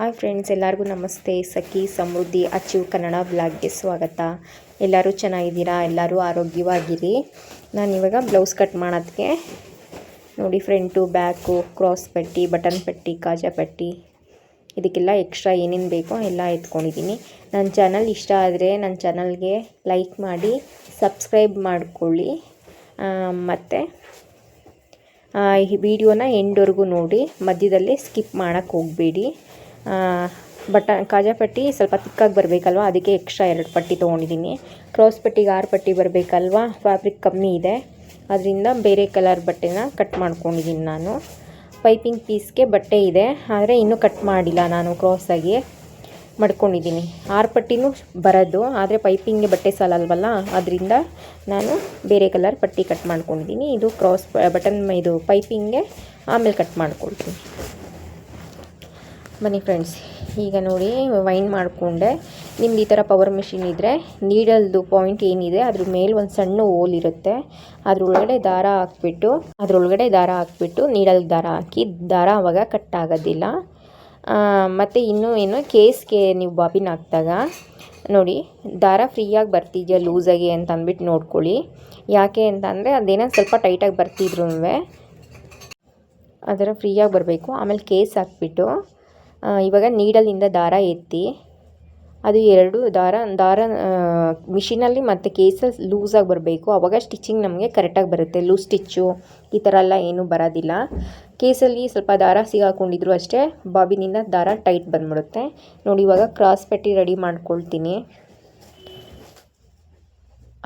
Hi friends, ಎಲ್ಲರಿಗೂ ನಮಸ್ತೆ. ಸಖಿ ಸಮೃದ್ಧಿ achieve Kannada ಬ್ಲಾಗ್ಗೆ ಸ್ವಾಗತ. ಎಲ್ಲರೂ ಚೆನ್ನಾಗಿದ್ದೀರಾ? ಎಲ್ಲರೂ ಆರೋಗ್ಯವಾಗಿರಿ. ನಾನಿವಾಗ ಬ್ಲೌಸ್ ಕಟ್ ಮಾಡೋದಕ್ಕೆ ನೋಡಿ, ಫ್ರಂಟು ಬ್ಯಾಕು ಕ್ರಾಸ್ ಪಟ್ಟಿ, ಬಟನ್ ಪಟ್ಟಿ, ಕಾಜಾ ಪಟ್ಟಿ, ಇದಕ್ಕೆಲ್ಲ ಎಕ್ಸ್ಟ್ರಾ ಏನೇನು ಬೇಕೋ ಎಲ್ಲ ಎತ್ಕೊಂಡಿದ್ದೀನಿ. ನನ್ನ ಚಾನಲ್ ಇಷ್ಟ ಆದರೆ ನನ್ನ ಚಾನಲ್ಗೆ ಲೈಕ್ ಮಾಡಿ, ಸಬ್ಸ್ಕ್ರೈಬ್ ಮಾಡ್ಕೊಳ್ಳಿ. ಮತ್ತು ಈ ವಿಡಿಯೋನ ಎಂಡ್ವರೆಗೂ ನೋಡಿ, ಮಧ್ಯದಲ್ಲಿ ಸ್ಕಿಪ್ ಮಾಡೋಕ್ಕೆ ಹೋಗಬೇಡಿ. ಕಾಜಾ ಪಟ್ಟಿ ಸ್ವಲ್ಪ ತಿಕ್ಕಾಗಿ ಬರಬೇಕಲ್ವ, ಅದಕ್ಕೆ ಎಕ್ಸ್ಟ್ರಾ 2 ಪಟ್ಟಿ ತೊಗೊಂಡಿದ್ದೀನಿ. ಕ್ರಾಸ್ ಪಟ್ಟಿಗೆ 6 ಪಟ್ಟಿ ಬರಬೇಕಲ್ವ, ಫ್ಯಾಬ್ರಿಕ್ ಕಮ್ಮಿ ಇದೆ, ಅದರಿಂದ ಬೇರೆ ಕಲರ್ ಬಟ್ಟೆನ ಕಟ್ ಮಾಡ್ಕೊಂಡಿದ್ದೀನಿ. ನಾನು ಪೈಪಿಂಗ್ ಪೀಸ್ಗೆ ಬಟ್ಟೆ ಇದೆ, ಆದರೆ ಇನ್ನೂ ಕಟ್ ಮಾಡಿಲ್ಲ. ನಾನು ಕ್ರಾಸಾಗಿ ಮಡ್ಕೊಂಡಿದ್ದೀನಿ. 6 ಪಟ್ಟಿನೂ ಬರೋದು, ಆದರೆ ಪೈಪಿಂಗ್ಗೆ ಬಟ್ಟೆ ಸಾಲಲ್ವಲ್ಲ, ಅದರಿಂದ ನಾನು ಬೇರೆ ಕಲರ್ ಪಟ್ಟಿ ಕಟ್ ಮಾಡ್ಕೊಂಡಿದ್ದೀನಿ. ಇದು ಕ್ರಾಸ್ ಬಟನ್, ಇದು ಪೈಪಿಂಗ್ಗೆ ಆಮೇಲೆ ಕಟ್ ಮಾಡ್ಕೊಳ್ತೀನಿ. ಬನ್ನಿ ಫ್ರೆಂಡ್ಸ್, ಈಗ ನೋಡಿ ವೈನ್ ಮಾಡಿಕೊಂಡೆ. ನಿಮ್ದು ಈ ಥರ ಪವರ್ ಮಿಷಿನ್ ಇದ್ದರೆ ನೀಡಲ್ದು ಪಾಯಿಂಟ್ ಏನಿದೆ ಅದ್ರ ಮೇಲೆ ಒಂದು ಸಣ್ಣ ಹೋಲ್ ಇರುತ್ತೆ, ಅದರೊಳಗಡೆ ದಾರ ಹಾಕ್ಬಿಟ್ಟು ನೀಡಲ್ಗೆ ದಾರ ಹಾಕಿ, ದಾರ ಆವಾಗ ಕಟ್ ಆಗೋದಿಲ್ಲ. ಮತ್ತು ಇನ್ನೂ ಏನು, ಕೇಸ್ಗೆ ನೀವು ಬಾಬಿನ್ ಹಾಕಿದಾಗ ನೋಡಿ ದಾರ ಫ್ರೀಯಾಗಿ ಬರ್ತಿದೆಯಾ ಲೂಸಾಗಿ ಅಂತ ಅಂದ್ಬಿಟ್ಟು ನೋಡ್ಕೊಳ್ಳಿ. ಯಾಕೆ ಅಂತ ಅಂದರೆ ಅದೇನೋ ಸ್ವಲ್ಪ ಟೈಟಾಗಿ ಬರ್ತಿದ್ರು ಅದರ ಫ್ರೀಯಾಗಿ ಬರಬೇಕು. ಆಮೇಲೆ ಕೇಸ್ ಹಾಕ್ಬಿಟ್ಟು ಇವಾಗ ನೀಡಲಿಂದ ದಾರ ಎತ್ತಿ, ಅದು 2 ದಾರ ಮಿಷಿನಲ್ಲಿ ಮತ್ತು ಕೇಸಲ್ಲಿ ಲೂಸಾಗಿ ಬರಬೇಕು. ಆವಾಗ ಸ್ಟಿಚಿಂಗ್ ನಮಗೆ ಕರೆಕ್ಟಾಗಿ ಬರುತ್ತೆ. ಲೂಸ್ ಸ್ಟಿಚ್ಚು ಈ ಥರ ಎಲ್ಲ ಏನೂ ಬರೋದಿಲ್ಲ. ಕೇಸಲ್ಲಿ ಸ್ವಲ್ಪ ದಾರ ಸಿಗಾಕೊಂಡಿದ್ರು ಅಷ್ಟೇ, ಬಾಬಿನಿಂದ ದಾರ ಟೈಟ್ ಬಂದ್ಬಿಡುತ್ತೆ. ನೋಡಿ ಇವಾಗ ಕ್ರಾಸ್ ಪಟ್ಟಿ ರೆಡಿ ಮಾಡ್ಕೊಳ್ತೀನಿ.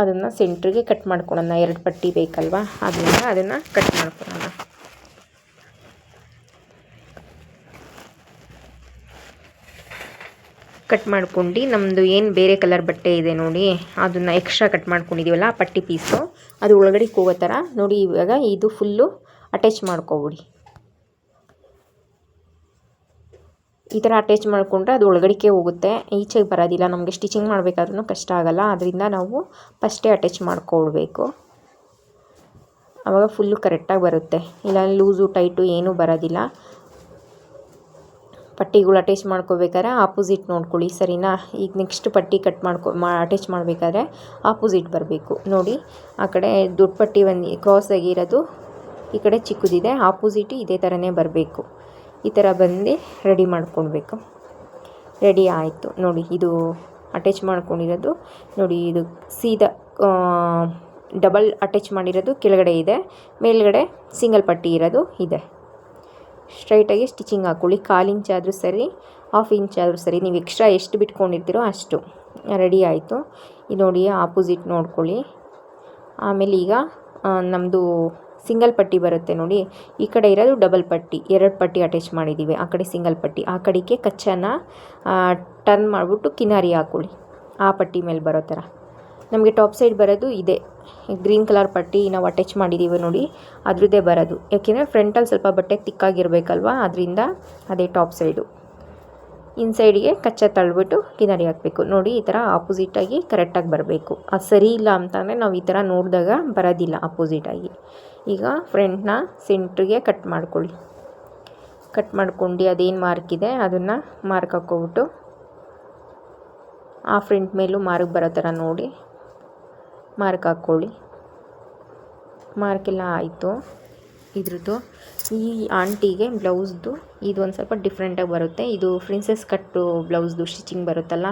ಅದನ್ನು ಸೆಂಟ್ರಿಗೆ ಕಟ್ ಮಾಡ್ಕೊಳ್ಳೋಣ. 2 ಪಟ್ಟಿ ಬೇಕಲ್ವ, ಅದರಿಂದ ಅದನ್ನು ಕಟ್ ಮಾಡ್ಕೊಳ್ಳೋಣ. ಕಟ್ ಮಾಡ್ಕೊಂಡು ನಮ್ಮದು ಏನು ಬೇರೆ ಕಲರ್ ಬಟ್ಟೆ ಇದೆ ನೋಡಿ, ಅದನ್ನು ಎಕ್ಸ್ಟ್ರಾ ಕಟ್ ಮಾಡ್ಕೊಂಡಿದ್ದೀವಲ್ಲ ಆ ಪಟ್ಟಿ ಪೀಸು, ಅದು ಒಳಗಡೆ ಹೋಗೋ ಥರ ನೋಡಿ. ಇವಾಗ ಇದು ಫುಲ್ಲು ಅಟ್ಯಾಚ್ ಮಾಡ್ಕೊಬಿಡಿ. ಈ ಥರ ಅಟ್ಯಾಚ್ ಮಾಡಿಕೊಂಡ್ರೆ ಅದು ಒಳಗಡೆಗೆ ಹೋಗುತ್ತೆ, ಈಚೆಗೆ ಬರೋದಿಲ್ಲ. ನಮಗೆ ಸ್ಟಿಚಿಂಗ್ ಮಾಡಬೇಕಾದ್ರೂ ಕಷ್ಟ ಆಗೋಲ್ಲ, ಅದರಿಂದ ನಾವು ಫಸ್ಟೇ ಅಟ್ಯಾಚ್ ಮಾಡ್ಕೊಳ್ಬೇಕು. ಆವಾಗ ಫುಲ್ಲು ಕರೆಕ್ಟಾಗಿ ಬರುತ್ತೆ, ಇಲ್ಲ ಲೂಸು ಟೈಟು ಏನೂ ಬರೋದಿಲ್ಲ. ಪಟ್ಟಿಗಳು ಅಟ್ಯಾಚ್ ಮಾಡ್ಕೋಬೇಕಾದ್ರೆ ಆಪೋಸಿಟ್ ನೋಡ್ಕೊಳ್ಳಿ, ಸರಿನಾ? ಈಗ ನೆಕ್ಸ್ಟ್ ಪಟ್ಟಿ ಕಟ್ ಅಟ್ಯಾಚ್ ಮಾಡಬೇಕಾದ್ರೆ ಆಪೋಸಿಟ್ ಬರಬೇಕು. ನೋಡಿ ಆ ಕಡೆ ದೊಡ್ಡ ಪಟ್ಟಿ ಒಂದು ಕ್ರಾಸ್ ಆಗಿರೋದು, ಈ ಕಡೆ ಚಿಕ್ಕದಿದೆ, ಆಪೋಸಿಟ್ ಇದೇ ಥರನೇ ಬರಬೇಕು. ಈ ಥರ ಬಂದು ರೆಡಿ ಮಾಡ್ಕೊಳ್ಬೇಕು. ರೆಡಿ ಆಯಿತು ನೋಡಿ, ಇದು ಅಟ್ಯಾಚ್ ಮಾಡ್ಕೊಂಡಿರೋದು ನೋಡಿ. ಇದು ಸೀದಾ ಡಬಲ್ ಅಟ್ಯಾಚ್ ಮಾಡಿರೋದು ಕೆಳಗಡೆ ಇದೆ, ಮೇಲ್ಗಡೆ ಸಿಂಗಲ್ ಪಟ್ಟಿ ಇರೋದು ಇದೆ. ಸ್ಟ್ರೈಟಾಗಿ ಸ್ಟಿಚಿಂಗ್ ಹಾಕ್ಕೊಳ್ಳಿ. 1/4 ಇಂಚ್ ಆದರೂ ಸರಿ, 1/2 ಇಂಚ್ ಆದರೂ ಸರಿ, ನೀವು ಎಕ್ಸ್ಟ್ರಾ ಎಷ್ಟು ಬಿಟ್ಕೊಂಡಿರ್ತೀರೋ ಅಷ್ಟು. ರೆಡಿ ಆಯಿತು. ಇದು ನೋಡಿ ಆಪೋಸಿಟ್ ನೋಡ್ಕೊಳ್ಳಿ. ಆಮೇಲೆ ಈಗ ನಮ್ಮದು ಸಿಂಗಲ್ ಪಟ್ಟಿ ಬರುತ್ತೆ ನೋಡಿ, ಈ ಕಡೆ ಇರೋದು ಡಬಲ್ ಪಟ್ಟಿ, 2 ಪಟ್ಟಿ ಅಟ್ಯಾಚ್ ಮಾಡಿದ್ದೀವಿ. ಆ ಕಡೆ ಸಿಂಗಲ್ ಪಟ್ಟಿ, ಆ ಕಡೆಗೆ ಕಚ್ಚನ ಟರ್ನ್ ಮಾಡಿಬಿಟ್ಟು ಕಿನಾರಿ ಹಾಕ್ಕೊಳ್ಳಿ, ಆ ಪಟ್ಟಿ ಮೇಲೆ ಬರೋ ಥರ. ನಮಗೆ ಟಾಪ್ ಸೈಡ್ ಬರೋದು ಇದೆ, ಗ್ರೀನ್ ಕಲರ್ ಪಟ್ಟಿ ನಾವು ಅಟ್ಯಾಚ್ ಮಾಡಿದ್ದೀವಿ ನೋಡಿ, ಅದ್ರದ್ದೇ ಬರೋದು. ಯಾಕೆಂದರೆ ಫ್ರಂಟಲ್ಲಿ ಸ್ವಲ್ಪ ಬಟ್ಟೆ ತಿಕ್ಕಾಗಿರಬೇಕಲ್ವ, ಅದರಿಂದ ಅದೇ ಟಾಪ್ ಸೈಡು. ಇನ್ಸೈಡಿಗೆ ಕಚ್ಚಾ ತಳ್ಳಿಬಿಟ್ಟು ಕಿನಾರಿ ಹಾಕಬೇಕು ನೋಡಿ. ಈ ಥರ ಆಪೋಸಿಟಾಗಿ ಕರೆಕ್ಟಾಗಿ ಬರಬೇಕು. ಅದು ಸರಿ ಇಲ್ಲ ಅಂತಂದರೆ ನಾವು ಈ ಥರ ನೋಡಿದಾಗ ಬರೋದಿಲ್ಲ ಆಪೋಸಿಟಾಗಿ. ಈಗ ಫ್ರಂಟ್ನ ಸೆಂಟ್ರಿಗೆ ಕಟ್ ಮಾಡ್ಕೊಳ್ಳಿ. ಕಟ್ ಮಾಡ್ಕೊಂಡು ಅದೇನು ಮಾರ್ಕ್ ಇದೆ ಅದನ್ನು ಮಾರ್ಕ್ ಹಾಕ್ಕೊಬಿಟ್ಟು ಆ ಫ್ರಂಟ್ ಮೇಲೂ ಮಾರ್ಕ್ ಬರೋ ಥರ ನೋಡಿ ಮಾರ್ಕ್ ಹಾಕ್ಕೊಳ್ಳಿ. ಮಾರ್ಕೆಲ್ಲ ಆಯಿತು. ಇದ್ರದ್ದು ಈ ಆಂಟಿಗೆ ಬ್ಲೌಸ್ದು ಇದು ಒಂದು ಸ್ವಲ್ಪ ಡಿಫ್ರೆಂಟಾಗಿ ಬರುತ್ತೆ. ಇದು ಪ್ರಿನ್ಸೆಸ್ ಕಟ್ಟು ಬ್ಲೌಸ್ದು ಸ್ಟಿಚಿಂಗ್ ಬರುತ್ತಲ್ಲ,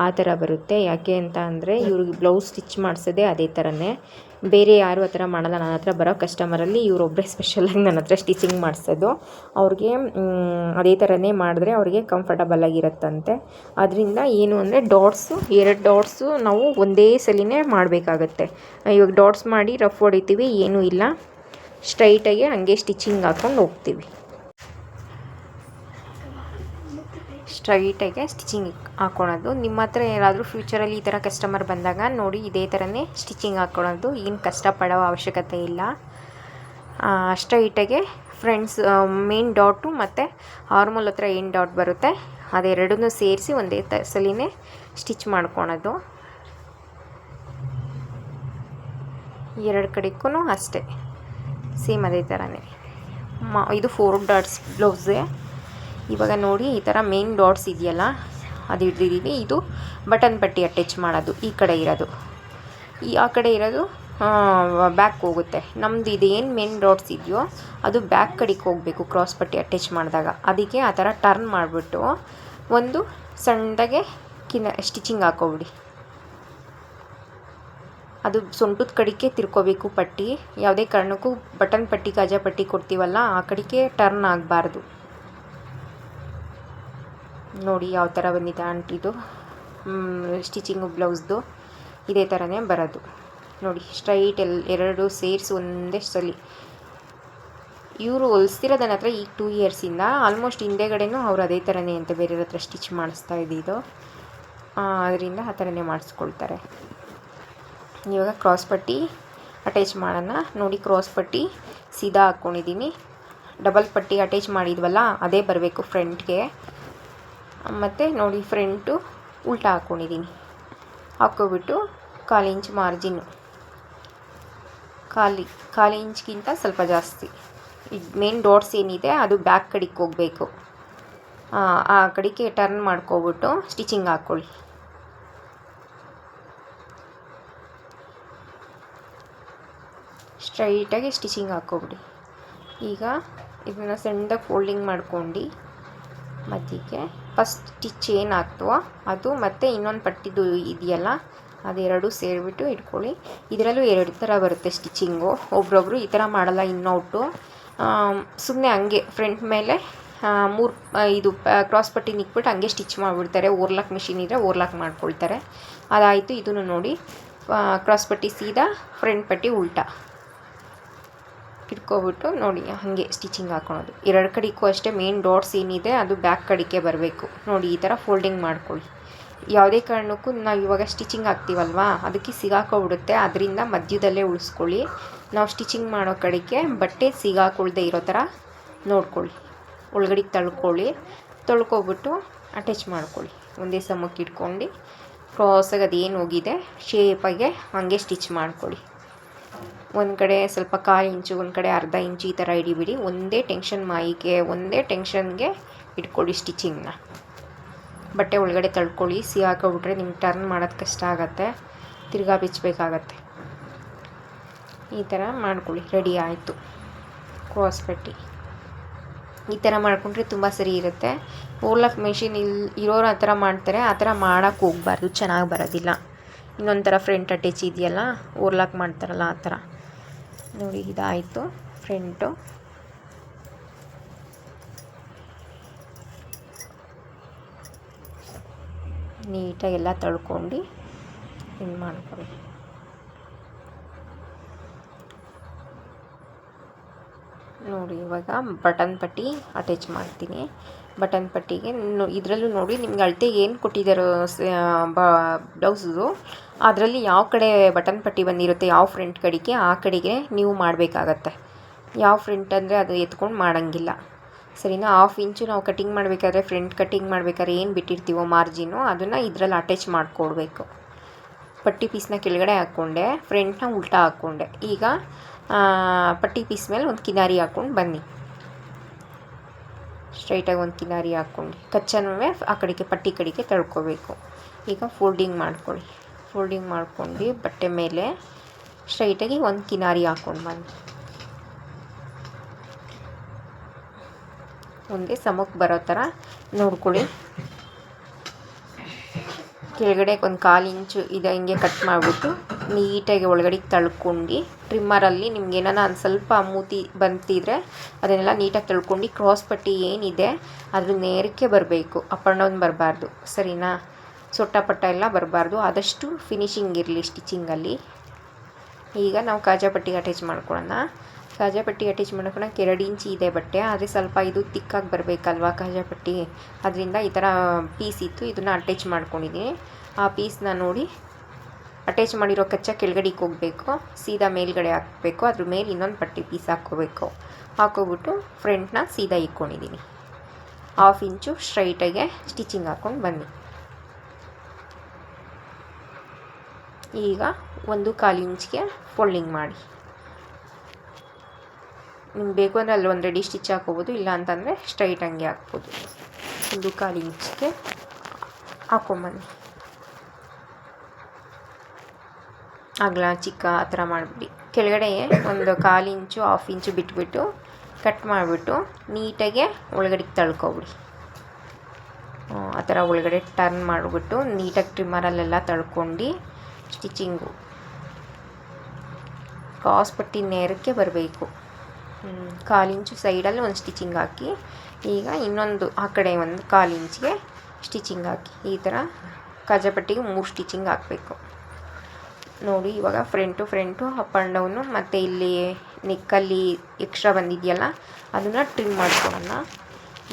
ಆ ಥರ ಬರುತ್ತೆ. ಯಾಕೆ ಅಂತ ಅಂದರೆ ಇವ್ರಿಗೆ ಬ್ಲೌಸ್ ಸ್ಟಿಚ್ ಮಾಡಿಸೋದೇ ಅದೇ ಥರನೇ, ಬೇರೆ ಯಾರು ಆ ಥರ ಮಾಡಲ್ಲ. ನನ್ನ ಹತ್ರ ಬರೋ ಕಸ್ಟಮರಲ್ಲಿ ಇವರೊಬ್ಬರೇ ಸ್ಪೆಷಲಾಗಿ ನನ್ನ ಹತ್ರ ಸ್ಟಿಚಿಂಗ್ ಮಾಡಿಸೋದು. ಅವ್ರಿಗೆ ಅದೇ ಥರನೇ ಮಾಡಿದ್ರೆ ಅವ್ರಿಗೆ ಕಂಫರ್ಟಬಲಾಗಿರುತ್ತಂತೆ. ಅದರಿಂದ ಏನು ಅಂದರೆ ಡಾಟ್ಸು 2 ಡಾಟ್ಸು ನಾವು ಒಂದೇ ಸಲಿನೇ ಮಾಡಬೇಕಾಗತ್ತೆ. ಇವಾಗ ಡಾಟ್ಸ್ ಮಾಡಿ ರಫ್ ಹೊಡಿತೀವಿ, ಏನೂ ಇಲ್ಲ, ಸ್ಟ್ರೈಟಾಗಿ ಹಂಗೆ ಸ್ಟಿಚಿಂಗ್ ಹಾಕ್ಕೊಂಡು ಹೋಗ್ತೀವಿ. ಸ್ಟ್ರೈಟಾಗೆ ಸ್ಟಿಚಿಂಗ್ ಹಾಕ್ಕೊಳೋದು. ನಿಮ್ಮ ಹತ್ರ ಯಾರಾದರೂ ಫ್ಯೂಚರಲ್ಲಿ ಈ ಥರ ಕಸ್ಟಮರ್ ಬಂದಾಗ ನೋಡಿ ಇದೇ ಥರನೇ ಸ್ಟಿಚಿಂಗ್ ಹಾಕ್ಕೊಳೋದು, ಏನು ಕಷ್ಟಪಡೋ ಅವಶ್ಯಕತೆ ಇಲ್ಲ. ಸ್ಟ್ರೈಟಾಗೆ ಫ್ರಂಟ್ಸ್ ಮೇನ್ ಡಾಟು ಮತ್ತು ಆರ್ಮೋಲ್ ಹತ್ರ ಏನು ಡಾಟ್ ಬರುತ್ತೆ ಅದೆರಡನ್ನೂ ಸೇರಿಸಿ ಒಂದೇ ಸಲಿನೇ ಸ್ಟಿಚ್ ಮಾಡ್ಕೊಳೋದು. 2 ಕಡೆಗೂ ಅಷ್ಟೇ ಸೇಮ್ ಅದೇ ಥರನೇ. ಇದು 4 ಡಾಟ್ಸ್ ಬ್ಲೌಸೇ. ಇವಾಗ ನೋಡಿ ಈ ಥರ ಮೇನ್ ಡಾಟ್ಸ್ ಇದೆಯಲ್ಲ ಅದು ಹಿಡ್ದಿದ್ದೀವಿ. ಇದು ಬಟನ್ ಪಟ್ಟಿ ಅಟ್ಯಾಚ್ ಮಾಡೋದು. ಈ ಕಡೆ ಇರೋದು, ಆ ಕಡೆ ಇರೋದು ಬ್ಯಾಕ್ ಹೋಗುತ್ತೆ. ನಮ್ಮದು ಇದೇನು ಮೇನ್ ಡಾಟ್ಸ್ ಇದೆಯೋ ಅದು ಬ್ಯಾಕ್ ಕಡೆಗೆ ಹೋಗಬೇಕು ಕ್ರಾಸ್ ಪಟ್ಟಿ ಅಟ್ಯಾಚ್ ಮಾಡಿದಾಗ. ಅದಕ್ಕೆ ಆ ಥರ ಟರ್ನ್ ಮಾಡಿಬಿಟ್ಟು ಒಂದು ಸಣ್ಣದಾಗೆ ಸ್ಟಿಚಿಂಗ್ ಹಾಕೋಬಿಡಿ. ಅದು ಸೊಂಟದ ಕಡೆಗೆ ತಿರ್ಕೋಬೇಕು ಪಟ್ಟಿ. ಯಾವುದೇ ಕಾರಣಕ್ಕೂ ಬಟನ್ ಪಟ್ಟಿ ಕಾಜಾ ಪಟ್ಟಿ ಕೊಡ್ತೀವಲ್ಲ ಆ ಕಡೆಗೆ ಟರ್ನ್ ಆಗಬಾರ್ದು. ನೋಡಿ ಯಾವ ಥರ ಬಂದಿದೆ ಆಂಟಿದು ಸ್ಟಿಚಿಂಗು ಬ್ಲೌಸ್ದು. ಇದೇ ಥರನೇ ಬರೋದು ನೋಡಿ. ಸ್ಟ್ರೈಟ್ ಎರಡು ಸೇರಿಸಿ ಒಂದೇ ಸಲ ಇವರು ಹೊಲಿಸ್ತಿರೋದು ನನ್ನ ಹತ್ರ ಈಗ 2 ಇಯರ್ಸಿಂದ. ಆಲ್ಮೋಸ್ಟ್ ಹಿಂದೆಗಡೆನೂ ಅವ್ರು ಅದೇ ಥರನೇ ಅಂತ ಬೇರೆಯವ್ರ ಹತ್ರ ಸ್ಟಿಚ್ ಮಾಡಿಸ್ತಾ ಇದ್ದಿದ್ದು. ಅದರಿಂದ ಆ ಥರನೇ ಮಾಡಿಸ್ಕೊಳ್ತಾರೆ. ಇವಾಗ ಕ್ರಾಸ್ ಪಟ್ಟಿ ಅಟ್ಯಾಚ್ ಮಾಡೋಣ. ನೋಡಿ ಕ್ರಾಸ್ ಪಟ್ಟಿ ಸೀದಾ ಹಾಕ್ಕೊಂಡಿದ್ದೀನಿ. ಡಬಲ್ ಪಟ್ಟಿ ಅಟ್ಯಾಚ್ ಮಾಡಿದ್ವಲ್ಲ ಅದೇ ಬರಬೇಕು ಫ್ರಂಟ್ಗೆ. ಮತ್ತು ನೋಡಿ ಫ್ರಂಟು ಉಲ್ಟಾ ಹಾಕ್ಕೊಂಡಿದ್ದೀನಿ. ಹಾಕ್ಕೊಬಿಟ್ಟು 1/4 ಇಂಚ್ ಮಾರ್ಜಿನ್ನು, ಕಾಲು ಇಂಚ್ಗಿಂತ ಸ್ವಲ್ಪ ಜಾಸ್ತಿ. ಇದು ಮೇನ್ ಡಾಟ್ಸ್ ಏನಿದೆ ಅದು ಬ್ಯಾಕ್ ಕಡೆಗೆ ಹೋಗಬೇಕು. ಆ ಕಡೆಗೆ ಟರ್ನ್ ಮಾಡ್ಕೊಬಿಟ್ಟು ಸ್ಟಿಚಿಂಗ್ ಹಾಕ್ಕೊಳ್ಳಿ. ಸ್ಟ್ರೈಟಾಗಿ ಸ್ಟಿಚಿಂಗ್ ಹಾಕ್ಕೊಬಿಡಿ. ಈಗ ಇದನ್ನು ಸಣ್ಣದಾಗಿ ಫೋಲ್ಡಿಂಗ್ ಮಾಡ್ಕೊಂಡು ಮಧ್ಯಕ್ಕೆ ಫಸ್ಟ್ ಸ್ಟಿಚ್ ಏನು ಹಾಕ್ತವೋ ಅದು ಮತ್ತು ಇನ್ನೊಂದು ಪಟ್ಟಿದು ಇದೆಯಲ್ಲ ಅದೆರಡು ಸೇರಿಬಿಟ್ಟು ಇಟ್ಕೊಳ್ಳಿ. ಇದರಲ್ಲೂ 2 ಥರ ಬರುತ್ತೆ ಸ್ಟಿಚಿಂಗು. ಒಬ್ರೊಬ್ರು ಈ ಥರ ಮಾಡಲ್ಲ, ಇನ್ನೌಟು ಸುಮ್ಮನೆ ಹಂಗೆ ಫ್ರಂಟ್ ಮೇಲೆ 3 ಇದು ಕ್ರಾಸ್ ಪಟ್ಟಿ ನಿಕ್ಬಿಟ್ಟು ಹಂಗೆ ಸ್ಟಿಚ್ ಮಾಡಿಬಿಡ್ತಾರೆ. ಓರ್ಲಾಕ್ ಮಿಷಿನ್ ಇದ್ದರೆ ಓರ್ಲಾಕ್ ಮಾಡ್ಕೊಳ್ತಾರೆ. ಅದಾಯಿತು. ಇದನ್ನು ನೋಡಿ ಕ್ರಾಸ್ ಪಟ್ಟಿ ಸೀದಾ, ಫ್ರಂಟ್ ಪಟ್ಟಿ ಉಲ್ಟಾ ಇಟ್ಕೊಬಿಟ್ಟು ನೋಡಿ ಹಾಗೆ ಸ್ಟಿಚಿಂಗ್ ಹಾಕೊಳೋದು. 2 ಕಡೆಗೂ ಅಷ್ಟೇ ಮೇನ್ ಡಾಟ್ಸ್ ಏನಿದೆ ಅದು ಬ್ಯಾಕ್ ಕಡೆಗೆ ಬರಬೇಕು. ನೋಡಿ ಈ ಥರ ಫೋಲ್ಡಿಂಗ್ ಮಾಡ್ಕೊಳ್ಳಿ. ಯಾವುದೇ ಕಾರಣಕ್ಕೂ ನಾವು ಇವಾಗ ಸ್ಟಿಚಿಂಗ್ ಹಾಕ್ತೀವಲ್ವಾ ಅದಕ್ಕೆ ಸಿಗಾಕೊಬಿಡುತ್ತೆ. ಅದರಿಂದ ಮಧ್ಯದಲ್ಲೇ ಉಳಿಸ್ಕೊಳ್ಳಿ. ನಾವು ಸ್ಟಿಚಿಂಗ್ ಮಾಡೋ ಕಡೆಗೆ ಬಟ್ಟೆ ಸಿಗಾಕೊಳ್ದೆ ಇರೋ ಥರ ನೋಡ್ಕೊಳ್ಳಿ. ಒಳಗಡೆಗೆ ತೊಳ್ಕೊಬಿಟ್ಟು ಅಟ್ಯಾಚ್ ಮಾಡ್ಕೊಳ್ಳಿ. ಒಂದೇ ಸಮಕ್ಕೆ ಇಟ್ಕೊಂಡು ಕ್ರಾಸಾಗಿ ಅದೇನು ಹೋಗಿದೆ ಶೇಪಾಗೆ ಹಾಗೆ ಸ್ಟಿಚ್ ಮಾಡ್ಕೊಳ್ಳಿ. ಒಂದು ಕಡೆ ಸ್ವಲ್ಪ 1/4 ಇಂಚು, ಒಂದು ಕಡೆ ಅರ್ಧ ಇಂಚು ಈ ಥರ ಹಿಡಿಬಿಡಿ. ಒಂದೇ ಟೆನ್ಷನ್ಗೆ ಇಟ್ಕೊಳ್ಳಿ ಸ್ಟಿಚಿಂಗ್ನ. ಬಟ್ಟೆ ಒಳಗಡೆ ತಳ್ಕೊಳ್ಳಿ. ಹಾಕೋಬಿಟ್ರೆ ನಿಮ್ಗೆ ಟರ್ನ್ ಮಾಡೋದು ಕಷ್ಟ ಆಗುತ್ತೆ, ತಿರ್ಗಾ ಬಿಚ್ಚಬೇಕಾಗತ್ತೆ. ಈ ಥರ ಮಾಡ್ಕೊಳ್ಳಿ. ರೆಡಿ ಆಯಿತು ಕ್ರಾಸ್ ಪಟ್ಟಿ. ಈ ಥರ ಮಾಡ್ಕೊಂಡ್ರೆ ತುಂಬ ಸರಿ ಇರುತ್ತೆ. ಓರ್ಲಾಕ್ ಮೆಷಿನ್ ಇರೋರು ಆ ಥರ ಮಾಡ್ತಾರೆ. ಆ ಥರ ಮಾಡೋಕ್ಕೆ ಹೋಗ್ಬಾರ್ದು, ಚೆನ್ನಾಗಿ ಬರೋದಿಲ್ಲ. ಇನ್ನೊಂದು ಥರ ಫ್ರಂಟ್ ಅಟ್ಯಾಚ್ ಇದೆಯಲ್ಲ ಓರ್ಲಾಕ್ ಮಾಡ್ತಾರಲ್ಲ ಆ ಥರ. ನೋಡಿ ಇದಾಯಿತು ಫ್ರಂಟು. ನೀಟಾಗಿ ಎಲ್ಲ ತೊಳ್ಕೊಂಡು ಹಿಂಗೆ ಮಾಡ್ಕೊಳ್ಳಿ. ನೋಡಿ ಇವಾಗ ಬಟನ್ ಪಟ್ಟಿ ಅಟ್ಯಾಚ್ ಮಾಡ್ತೀನಿ. ಬಟನ್ ಪಟ್ಟಿಗೆ ಇದರಲ್ಲೂ ನೋಡಿ ನಿಮ್ಗೆ ಅಳತೆ ಏನು ಕೊಟ್ಟಿದ್ದಾರೋ ಬ್ಲೌಸು ಅದರಲ್ಲಿ ಯಾವ ಕಡೆ ಬಟನ್ ಪಟ್ಟಿ ಬಂದಿರುತ್ತೆ ಯಾವ ಫ್ರಂಟ್ ಕಡೆಗೆ ಆ ಕಡೆಗೆ ನೀವು ಮಾಡಬೇಕಾಗತ್ತೆ. ಯಾವ ಫ್ರಂಟ್ ಅಂದರೆ ಅದು ಎತ್ಕೊಂಡು ಮಾಡೋಂಗಿಲ್ಲ, ಸರಿನಾ. 1/2 ಇಂಚು ನಾವು ಕಟಿಂಗ್ ಮಾಡಬೇಕಾದ್ರೆ ಫ್ರಂಟ್ ಕಟಿಂಗ್ ಮಾಡಬೇಕಾದ್ರೆ ಏನು ಬಿಟ್ಟಿರ್ತೀವೋ ಮಾರ್ಜಿನು ಅದನ್ನು ಇದರಲ್ಲಿ ಅಟ್ಯಾಚ್ ಮಾಡಿಕೊಡ್ಬೇಕು. ಪಟ್ಟಿ ಪೀಸ್ನ ಕೆಳಗಡೆ ಹಾಕ್ಕೊಂಡೆ, ಫ್ರಂಟ್ನ ಉಲ್ಟಾ ಹಾಕ್ಕೊಂಡೆ. ಈಗ ಪಟ್ಟಿ ಪೀಸ್ ಮೇಲೆ ಒಂದು ಕಿನಾರಿ ಹಾಕ್ಕೊಂಡು ಬನ್ನಿ. ಸ್ಟ್ರೈಟಾಗಿ ಒಂದು ಕಿನಾರಿ ಹಾಕ್ಕೊಂಡು ಕಚ್ಚನೂ ಆ ಕಡೆಗೆ ಪಟ್ಟಿ ಕಡೆಗೆ ತಳ್ಕೊಬೇಕು. ಈಗ ಫೋಲ್ಡಿಂಗ್ ಮಾಡ್ಕೊಳ್ಳಿ. ಫೋಲ್ಡಿಂಗ್ ಮಾಡ್ಕೊಂಡು ಬಟ್ಟೆ ಮೇಲೆ ಸ್ಟ್ರೈಟಾಗಿ ಒಂದು ಕಿನಾರಿ ಹಾಕ್ಕೊಂಡು ಬನ್ನಿ. ಒಂದೇ ಸಮಕ್ಕೆ ಬರೋ ಥರ ನೋಡ್ಕೊಳ್ಳಿ. ಕೆಳಗಡೆ ಒಂದು 1/4 ಇಂಚು ಇದೆ ಹಿಂಗೆ ಕಟ್ ಮಾಡಿಬಿಟ್ಟು ನೀಟಾಗಿ ಒಳಗಡೆಗೆ ತಳ್ಕೊಂಡು ಟ್ರಿಮ್ಮರಲ್ಲಿ ನಿಮ್ಗೆ ಏನಾನ ಒಂದು ಸ್ವಲ್ಪ ಮೂತಿ ಬಂತಿದ್ರೆ ಅದನ್ನೆಲ್ಲ ನೀಟಾಗಿ ತಳ್ಕೊಂಡು ಕ್ರಾಸ್ ಪಟ್ಟಿ ಏನಿದೆ ಅದ್ರ ನೇರಕ್ಕೆ ಬರಬೇಕು. ಅಪ್ ಆ್ಯಂಡ್ ಡೌನ್ ಬರಬಾರ್ದು, ಸರಿನಾ. ಸೊಟ್ಟ ಪಟ್ಟ ಎಲ್ಲ ಬರಬಾರ್ದು. ಆದಷ್ಟು ಫಿನಿಶಿಂಗ್ ಇರಲಿ ಸ್ಟಿಚಿಂಗಲ್ಲಿ. ಈಗ ನಾವು ಕಾಜಾ ಪಟ್ಟಿಗೆ ಅಟ್ಯಾಚ್ ಮಾಡ್ಕೊಳ್ಳೋಣ. ಕಾಜಾ ಪಟ್ಟಿ ಅಟ್ಯಾಚ್ ಮಾಡ್ಕೊಳಕ್ಕೆ 2 ಇಂಚ್ ಇದೆ ಬಟ್ಟೆ, ಆದರೆ ಸ್ವಲ್ಪ ಇದು ತಿಕ್ಕಾಗಿ ಬರಬೇಕಲ್ವಾ ಕಾಜಾ ಪಟ್ಟಿ. ಅದರಿಂದ ಈ ಥರ ಪೀಸ್ ಇತ್ತು, ಇದನ್ನು ಅಟ್ಯಾಚ್ ಮಾಡ್ಕೊಂಡಿದ್ದೀನಿ. ಆ ಪೀಸ್ನ ನೋಡಿ ಅಟ್ಯಾಚ್ ಮಾಡಿರೋ ಕಚ್ಚಾ ಕೆಳಗಡೆಗೆ ಹೋಗಬೇಕು, ಸೀದಾ ಮೇಲ್ಗಡೆ ಹಾಕಬೇಕು. ಅದ್ರ ಮೇಲೆ ಇನ್ನೊಂದು ಪಟ್ಟಿ ಪೀಸ್ ಹಾಕ್ಕೋಬೇಕು. ಹಾಕ್ಕೊಬಿಟ್ಟು ಫ್ರಂಟ್ನ ಸೀದಾ ಇಟ್ಕೊಂಡಿದ್ದೀನಿ. 1/2 ಇಂಚು ಸ್ಟ್ರೈಟಾಗೆ ಸ್ಟಿಚಿಂಗ್ ಹಾಕ್ಕೊಂಡು ಬನ್ನಿ. ಈಗ 1/4 ಇಂಚ್ಗೆ ಫೋಲ್ಡಿಂಗ್ ಮಾಡಿ. ನಿಮ್ಗೆ ಬೇಕು ಅಂದರೆ ಅಲ್ಲಿ ಒಂದು ರೆಡಿ ಸ್ಟಿಚ್ ಹಾಕ್ಕೋಬೋದು, ಇಲ್ಲ ಅಂತಂದರೆ ಸ್ಟ್ರೈಟ್ ಹಂಗೆ ಹಾಕ್ಬೋದು. ಒಂದು 1/4 ಇಂಚಿಗೆ ಹಾಕ್ಕೊಂಬನ್ನಿ. ಅಗಲ ಚಿಕ್ಕ ಆ ಥರ ಮಾಡಿಬಿಡಿ. ಕೆಳಗಡೆ ಒಂದು 1/4 ಇಂಚು 1/2 ಇಂಚು ಬಿಟ್ಬಿಟ್ಟು ಕಟ್ ಮಾಡಿಬಿಟ್ಟು ನೀಟಾಗೆ ಒಳಗಡೆಗೆ ತಳ್ಕೊಬಿಡಿ. ಆ ಥರ ಒಳಗಡೆ ಟರ್ನ್ ಮಾಡಿಬಿಟ್ಟು ನೀಟಾಗಿ ಟ್ರಿಮ್ಮರಲ್ಲೆಲ್ಲ ತಳ್ಕೊಂಡು ಸ್ಟಿಚಿಂಗು ಕ್ರಾಸ್ ಪಟ್ಟಿ ನೇರಕ್ಕೆ ಬರಬೇಕು. 1/4 ಇಂಚು ಸೈಡಲ್ಲಿ ಒಂದು ಸ್ಟಿಚಿಂಗ್ ಹಾಕಿ, ಈಗ ಇನ್ನೊಂದು ಆ ಕಡೆ ಒಂದು 1/4 ಇಂಚಿಗೆ ಸ್ಟಿಚಿಂಗ್ ಹಾಕಿ. ಈ ಥರ ಕಾಜಾಪಟ್ಟಿಗೆ 3 ಸ್ಟಿಚಿಂಗ್ ಹಾಕಬೇಕು. ನೋಡಿ ಇವಾಗ ಫ್ರಂಟು ಅಪ್ ಆ್ಯಂಡ್ ಡೌನು, ಮತ್ತು ಇಲ್ಲಿ ನೆಕ್ಕಲ್ಲಿ ಎಕ್ಸ್ಟ್ರಾ ಬಂದಿದೆಯಲ್ಲ ಅದನ್ನು ಟ್ರಿಮ್ ಮಾಡ್ಕೊಳ್ಳೋಣ.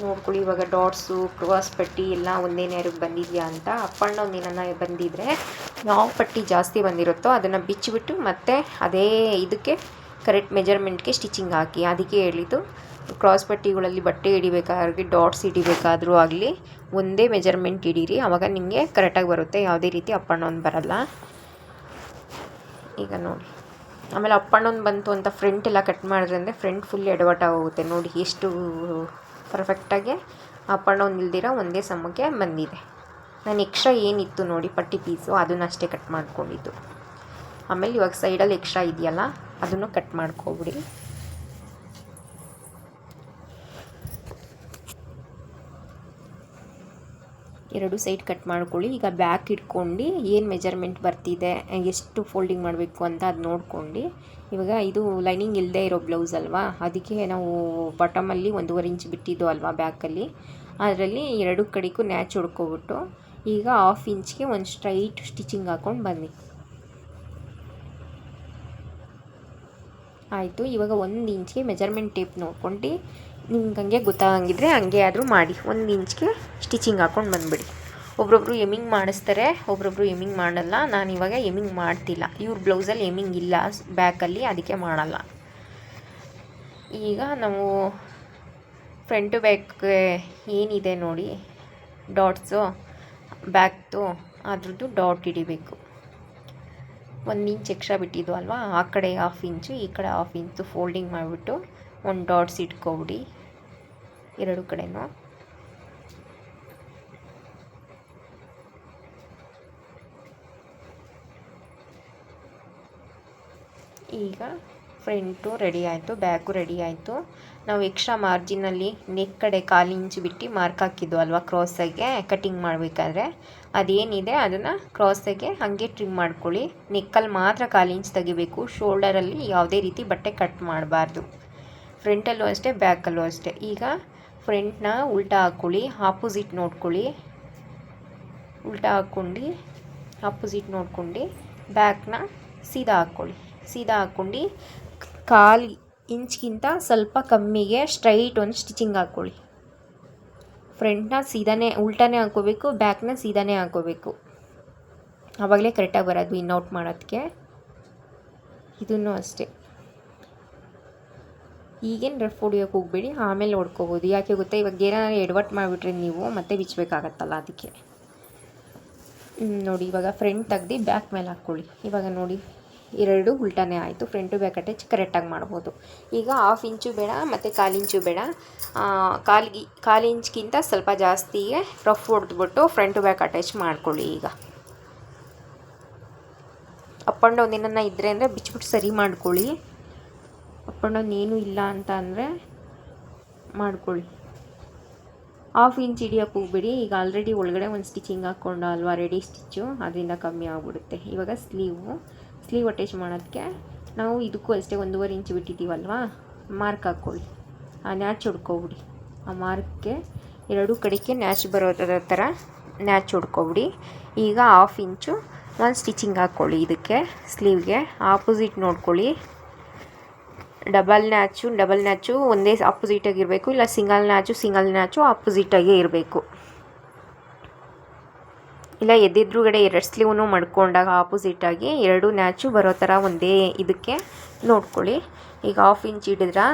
ನೋಡ್ಕೊಳ್ಳಿ, ಇವಾಗ ಡಾಟ್ಸು ಕ್ರಾಸ್ ಪಟ್ಟಿ ಎಲ್ಲ ಒಂದೇ ನೇರಕ್ಕೆ ಬಂದಿದೆಯಾ ಅಂತ. ಅಪ್ ಆ್ಯಂಡ್ ಡೌನ್ ಏನನ್ನ ಬಂದಿದ್ದರೆ ಯಾವ ಪಟ್ಟಿ ಜಾಸ್ತಿ ಬಂದಿರುತ್ತೋ ಅದನ್ನು ಬಿಚ್ಚಿಬಿಟ್ಟು ಮತ್ತೆ ಅದೇ ಇದಕ್ಕೆ ಕರೆಕ್ಟ್ ಮೆಜರ್ಮೆಂಟ್ಗೆ ಸ್ಟಿಚಿಂಗ್ ಹಾಕಿ. ಅದಕ್ಕೆ ಹೇಳಿದ್ದು ಕ್ರಾಸ್ ಪಟ್ಟಿಗಳಲ್ಲಿ ಬಟ್ಟೆ ಹಿಡಿಬೇಕಾದ್ರೆ ಡಾಟ್ಸ್ ಹಿಡಿಬೇಕಾದ್ರೂ ಆಗಲಿ ಒಂದೇ ಮೆಜರ್ಮೆಂಟ್ ಹಿಡೀರಿ, ಆವಾಗ ನಿಮಗೆ ಕರೆಕ್ಟಾಗಿ ಬರುತ್ತೆ, ಯಾವುದೇ ರೀತಿ ಅಪ್ ಆ್ಯಂಡ್ ಡೌನ್ ಬರಲ್ಲ. ಈಗ ನೋಡಿ, ಆಮೇಲೆ ಅಪ್ ಆ್ಯಂಡ್ ಡೌನ್ ಬಂತು ಅಂತ ಫ್ರಂಟ್ ಎಲ್ಲ ಕಟ್ ಮಾಡಿದ್ರೆ ಫ್ರಂಟ್ ಫುಲ್ ಎಡವಟ್ಟಾಗೋಗುತ್ತೆ. ನೋಡಿ ಎಷ್ಟು ಪರ್ಫೆಕ್ಟಾಗಿ ಅಪ್ ಆ್ಯಂಡ್ ಡೌನ್ ಇಲ್ದಿರ ಒಂದೇ ಸಮಕ್ಕೆ ಬಂದಿದೆ. ನಾನು ಎಕ್ಸ್ಟ್ರಾ ಏನಿತ್ತು ನೋಡಿ ಪಟ್ಟಿ ಪೀಸು ಅದನ್ನಷ್ಟೇ ಕಟ್ ಮಾಡ್ಕೊಂಡಿದ್ದು. ಆಮೇಲೆ ಇವಾಗ ಸೈಡಲ್ಲಿ ಎಕ್ಸ್ಟ್ರಾ ಇದೆಯಲ್ಲ ಅದನ್ನು ಕಟ್ ಮಾಡ್ಕೊಬಿಡಿ. ಎರಡು ಸೈಡ್ ಕಟ್ ಮಾಡ್ಕೊಳ್ಳಿ. ಈಗ ಬ್ಯಾಕ್ ಇಟ್ಕೊಂಡು ಏನು ಮೆಜರ್ಮೆಂಟ್ ಬರ್ತಿದೆ, ಎಷ್ಟು ಫೋಲ್ಡಿಂಗ್ ಮಾಡಬೇಕು ಅಂತ ಅದು ನೋಡ್ಕೊಂಡು. ಇವಾಗ ಇದು ಲೈನಿಂಗ್ ಇಲ್ಲದೆ ಇರೋ ಬ್ಲೌಸ್ ಅಲ್ವಾ, ಅದಕ್ಕೆ ನಾವು ಬಾಟಮಲ್ಲಿ 1.5 ಇಂಚ್ ಬಿಟ್ಟಿದ್ದು ಅಲ್ವಾ ಬ್ಯಾಕಲ್ಲಿ, ಅದರಲ್ಲಿ ಎರಡು ಕಡೆಗೂ ನ್ಯಾಚ್ ಹೊಡ್ಕೊಬಿಟ್ಟು ಈಗ 1/2 ಇಂಚ್ಗೆ ಒಂದು ಸ್ಟ್ರೈಟ್ ಸ್ಟಿಚಿಂಗ್ ಹಾಕ್ಕೊಂಡು ಬನ್ನಿ. ಆಯಿತು. ಇವಾಗ 1 ಇಂಚ್ಗೆ ಮೆಜರ್ಮೆಂಟ್ ಟೇಪ್ ನೋಡ್ಕೊಂಡು ನಿಮ್ಗೆ ಹಂಗೆ ಗೊತ್ತಾಗಂಗಿದ್ರೆ ಹಂಗೆ ಆದರೂ ಮಾಡಿ 1 ಇಂಚ್ಗೆ ಸ್ಟಿಚಿಂಗ್ ಹಾಕ್ಕೊಂಡು ಬಂದುಬಿಡಿ. ಒಬ್ರೊಬ್ರು ಎಮ್ಮಿಂಗ್ ಮಾಡಿಸ್ತಾರೆ, ಒಬ್ರೊಬ್ರು ಎಮ್ಮಿಂಗ್ ಮಾಡಲ್ಲ. ನಾನು ಇವಾಗ ಎಮ್ಮಿಂಗ್ ಮಾಡ್ತಿಲ್ಲ, ಇವ್ರ ಬ್ಲೌಸಲ್ಲಿ ಎಮ್ಮಿಂಗ್ ಇಲ್ಲ ಬ್ಯಾಕಲ್ಲಿ, ಅದಕ್ಕೆ ಮಾಡಲ್ಲ. ಈಗ ನಾವು ಫ್ರಂಟು ಬ್ಯಾಕ್ ಏನಿದೆ ನೋಡಿ ಡಾಟ್ಸು ಬ್ಯಾಕ್ದು ಅದ್ರದ್ದು ಡಾಟ್ ಹಿಡಿಬೇಕು. 1 ಇಂಚ್ ಎಕ್ಸ್ಟ್ರಾ ಬಿಟ್ಟಿದ್ದು ಅಲ್ವಾ, ಆ ಕಡೆ 1/2 ಇಂಚು ಈ ಕಡೆ 1/2 ಇಂಚು ಫೋಲ್ಡಿಂಗ್ ಮಾಡಿಬಿಟ್ಟು ಒಂದು ಡಾಟ್ಸ್ ಇಟ್ಕೊಬಿಡಿ ಎರಡು ಕಡೆನೂ. ಈಗ ಫ್ರಂಟು ರೆಡಿ ಆಯಿತು, ಬ್ಯಾಕು ರೆಡಿ ಆಯಿತು. ನಾವು ಎಕ್ಸ್ಟ್ರಾ ಮಾರ್ಜಿನಲ್ಲಿ ನೆಕ್ ಕಡೆ 1/4 ಇಂಚ್ ಬಿಟ್ಟು ಮಾರ್ಕ್ ಹಾಕಿದ್ದು ಅಲ್ವಾ ಕ್ರಾಸಾಗೆ ಕಟಿಂಗ್ ಮಾಡಬೇಕಾದ್ರೆ, ಅದೇನಿದೆ ಅದನ್ನು ಕ್ರಾಸಾಗೆ ಹಾಗೆ ಟ್ರಿಮ್ ಮಾಡ್ಕೊಳ್ಳಿ. ನೆಕ್ಕಲ್ಲಿ ಮಾತ್ರ 1/4 ಇಂಚ್ ತೆಗಿಬೇಕು, ಶೋಲ್ಡರಲ್ಲಿ ಯಾವುದೇ ರೀತಿ ಬಟ್ಟೆ ಕಟ್ ಮಾಡಬಾರ್ದು. ಫ್ರಂಟಲ್ಲೂ ಅಷ್ಟೇ, ಬ್ಯಾಕಲ್ಲೂ ಅಷ್ಟೇ. ಈಗ ಫ್ರಂಟ್ನ ಉಲ್ಟಾ ಹಾಕ್ಕೊಳ್ಳಿ, ಆಪೋಸಿಟ್ ನೋಡ್ಕೊಳ್ಳಿ, ಉಲ್ಟಾ ಹಾಕ್ಕೊಂಡು ಆಪೋಸಿಟ್ ನೋಡ್ಕೊಂಡು ಬ್ಯಾಕ್ನ ಸೀದಾ ಹಾಕ್ಕೊಳ್ಳಿ. ಸೀದಾ ಹಾಕ್ಕೊಂಡು 1/4 ಇಂಚ್ಗಿಂತ ಸ್ವಲ್ಪ ಕಮ್ಮಿಗೆ ಸ್ಟ್ರೈಟ್ ಒಂದು ಸ್ಟಿಚಿಂಗ್ ಹಾಕ್ಕೊಳ್ಳಿ. ಫ್ರಂಟ್ನ ಸೀದಾನೇ ಉಲ್ಟಾನೇ ಹಾಕ್ಕೋಬೇಕು, ಬ್ಯಾಕ್ನ ಸೀದಾನೇ ಹಾಕ್ಕೋಬೇಕು, ಆವಾಗಲೇ ಕರೆಕ್ಟಾಗಿ ಬರೋದು ಇನ್ಔಟ್ ಮಾಡೋದಕ್ಕೆ. ಇದನ್ನು ಅಷ್ಟೇ. ಈಗೇನು ರಫ್ ಹೊಡಿಯೋಕೆ ಹೋಗಬೇಡಿ, ಆಮೇಲೆ ಹೊಡ್ಕೋಬೋದು. ಯಾಕೆ ಗೊತ್ತಾ, ಇವಾಗ ಏನಾದ್ರು ಎಡವಟ್ಟು ಮಾಡಿಬಿಟ್ರೆ ನೀವು ಮತ್ತೆ ಬಿಚ್ಚಬೇಕಾಗತ್ತಲ್ಲ, ಅದಕ್ಕೆ. ನೋಡಿ ಇವಾಗ ಫ್ರಂಟ್ ತೆಗ್ದು ಬ್ಯಾಕ್ ಮೇಲೆ ಹಾಕ್ಕೊಳ್ಳಿ. ಇವಾಗ ನೋಡಿ ಎರಡು ಉಲ್ಟಾನೇ ಆಯಿತು. ಫ್ರಂಟು ಬ್ಯಾಕ್ ಅಟ್ಯಾಚ್ ಕರೆಕ್ಟಾಗಿ ಮಾಡ್ಬೋದು. ಈಗ 1/2 ಇಂಚು ಬೇಡ ಮತ್ತು 1/4 ಇಂಚು ಬೇಡ, 1/4 ಇಂಚ್ಗಿಂತ ಸ್ವಲ್ಪ ಜಾಸ್ತಿಗೆ ರಫ್ ಹೊಡೆದ್ಬಿಟ್ಟು ಫ್ರಂಟು ಬ್ಯಾಕ್ ಅಟ್ಯಾಚ್ ಮಾಡ್ಕೊಳ್ಳಿ. ಈಗ ಅಪ್ ಆ್ಯಂಡ್ ಡೌನ್ ಏನನ್ನ ಇದ್ದರೆ ಅಂದರೆ ಬಿಚ್ಚಿಬಿಟ್ಟು ಸರಿ ಮಾಡ್ಕೊಳ್ಳಿ. ಅಪ್ ಆ್ಯಂಡ್ ಡೌನ್ ಏನೂ ಇಲ್ಲ ಅಂತ ಅಂದರೆ ಮಾಡ್ಕೊಳ್ಳಿ. 1/2 ಇಂಚ್ ಹಿಡಿಯೋಕೆ ಹೋಗ್ಬೇಡಿ. ಈಗ ಆಲ್ರೆಡಿ ಒಳಗಡೆ ಒಂದು ಸ್ಟಿಚಿಂಗ್ ಹಾಕ್ಕೊಂಡು ಅಲ್ವಾ ರೆಡಿ ಸ್ಟಿಚ್ಚು, ಅದರಿಂದ ಕಮ್ಮಿ ಆಗಿಬಿಡುತ್ತೆ. ಇವಾಗ ಸ್ಲೀವ್ ಅಟ್ಯಾಚ್ ಮಾಡೋದಕ್ಕೆ ನಾವು ಇದಕ್ಕೂ ಅಷ್ಟೇ 1.5 ಇಂಚ್ ಬಿಟ್ಟಿದ್ದೀವಲ್ವಾ, ಮಾರ್ಕ್ ಹಾಕ್ಕೊಳ್ಳಿ. ಆ ನ್ಯಾಚ್ ಹೊಡ್ಕೊಬಿಡಿ. ಆ ಮಾರ್ಕ್ಗೆ ಎರಡೂ ಕಡೆಗೆ ನ್ಯಾಚ್ ಬರೋ ಥರ ನ್ಯಾಚ್ ಹೊಡ್ಕೊಬಿಡಿ. ಈಗ 1/2 ಇಂಚು ಒಂದು ಸ್ಟಿಚಿಂಗ್ ಹಾಕ್ಕೊಳ್ಳಿ. ಇದಕ್ಕೆ ಸ್ಲೀವ್ಗೆ ಆಪೋಸಿಟ್ ನೋಡ್ಕೊಳ್ಳಿ. ಡಬಲ್ ನ್ಯಾಚು ಒಂದೇ ಆಪೋಸಿಟಾಗಿರಬೇಕು, ಇಲ್ಲ ಸಿಂಗಲ್ ನ್ಯಾಚು ಆಪೋಸಿಟಾಗೇ ಇರಬೇಕು. ಇಲ್ಲ ಎದ್ರುಗಡೆ 2 ಸ್ಲೀವ್ನು ಮಾಡ್ಕೊಂಡಾಗ ಆಪೋಸಿಟಾಗಿ 2 ನ್ಯಾಚು ಬರೋ ಥರ ಒಂದೇ ಇದಕ್ಕೆ ನೋಡ್ಕೊಳ್ಳಿ. ಈಗ 1/2 ಇಂಚ್ ಹಿಡಿದ್ರಾ,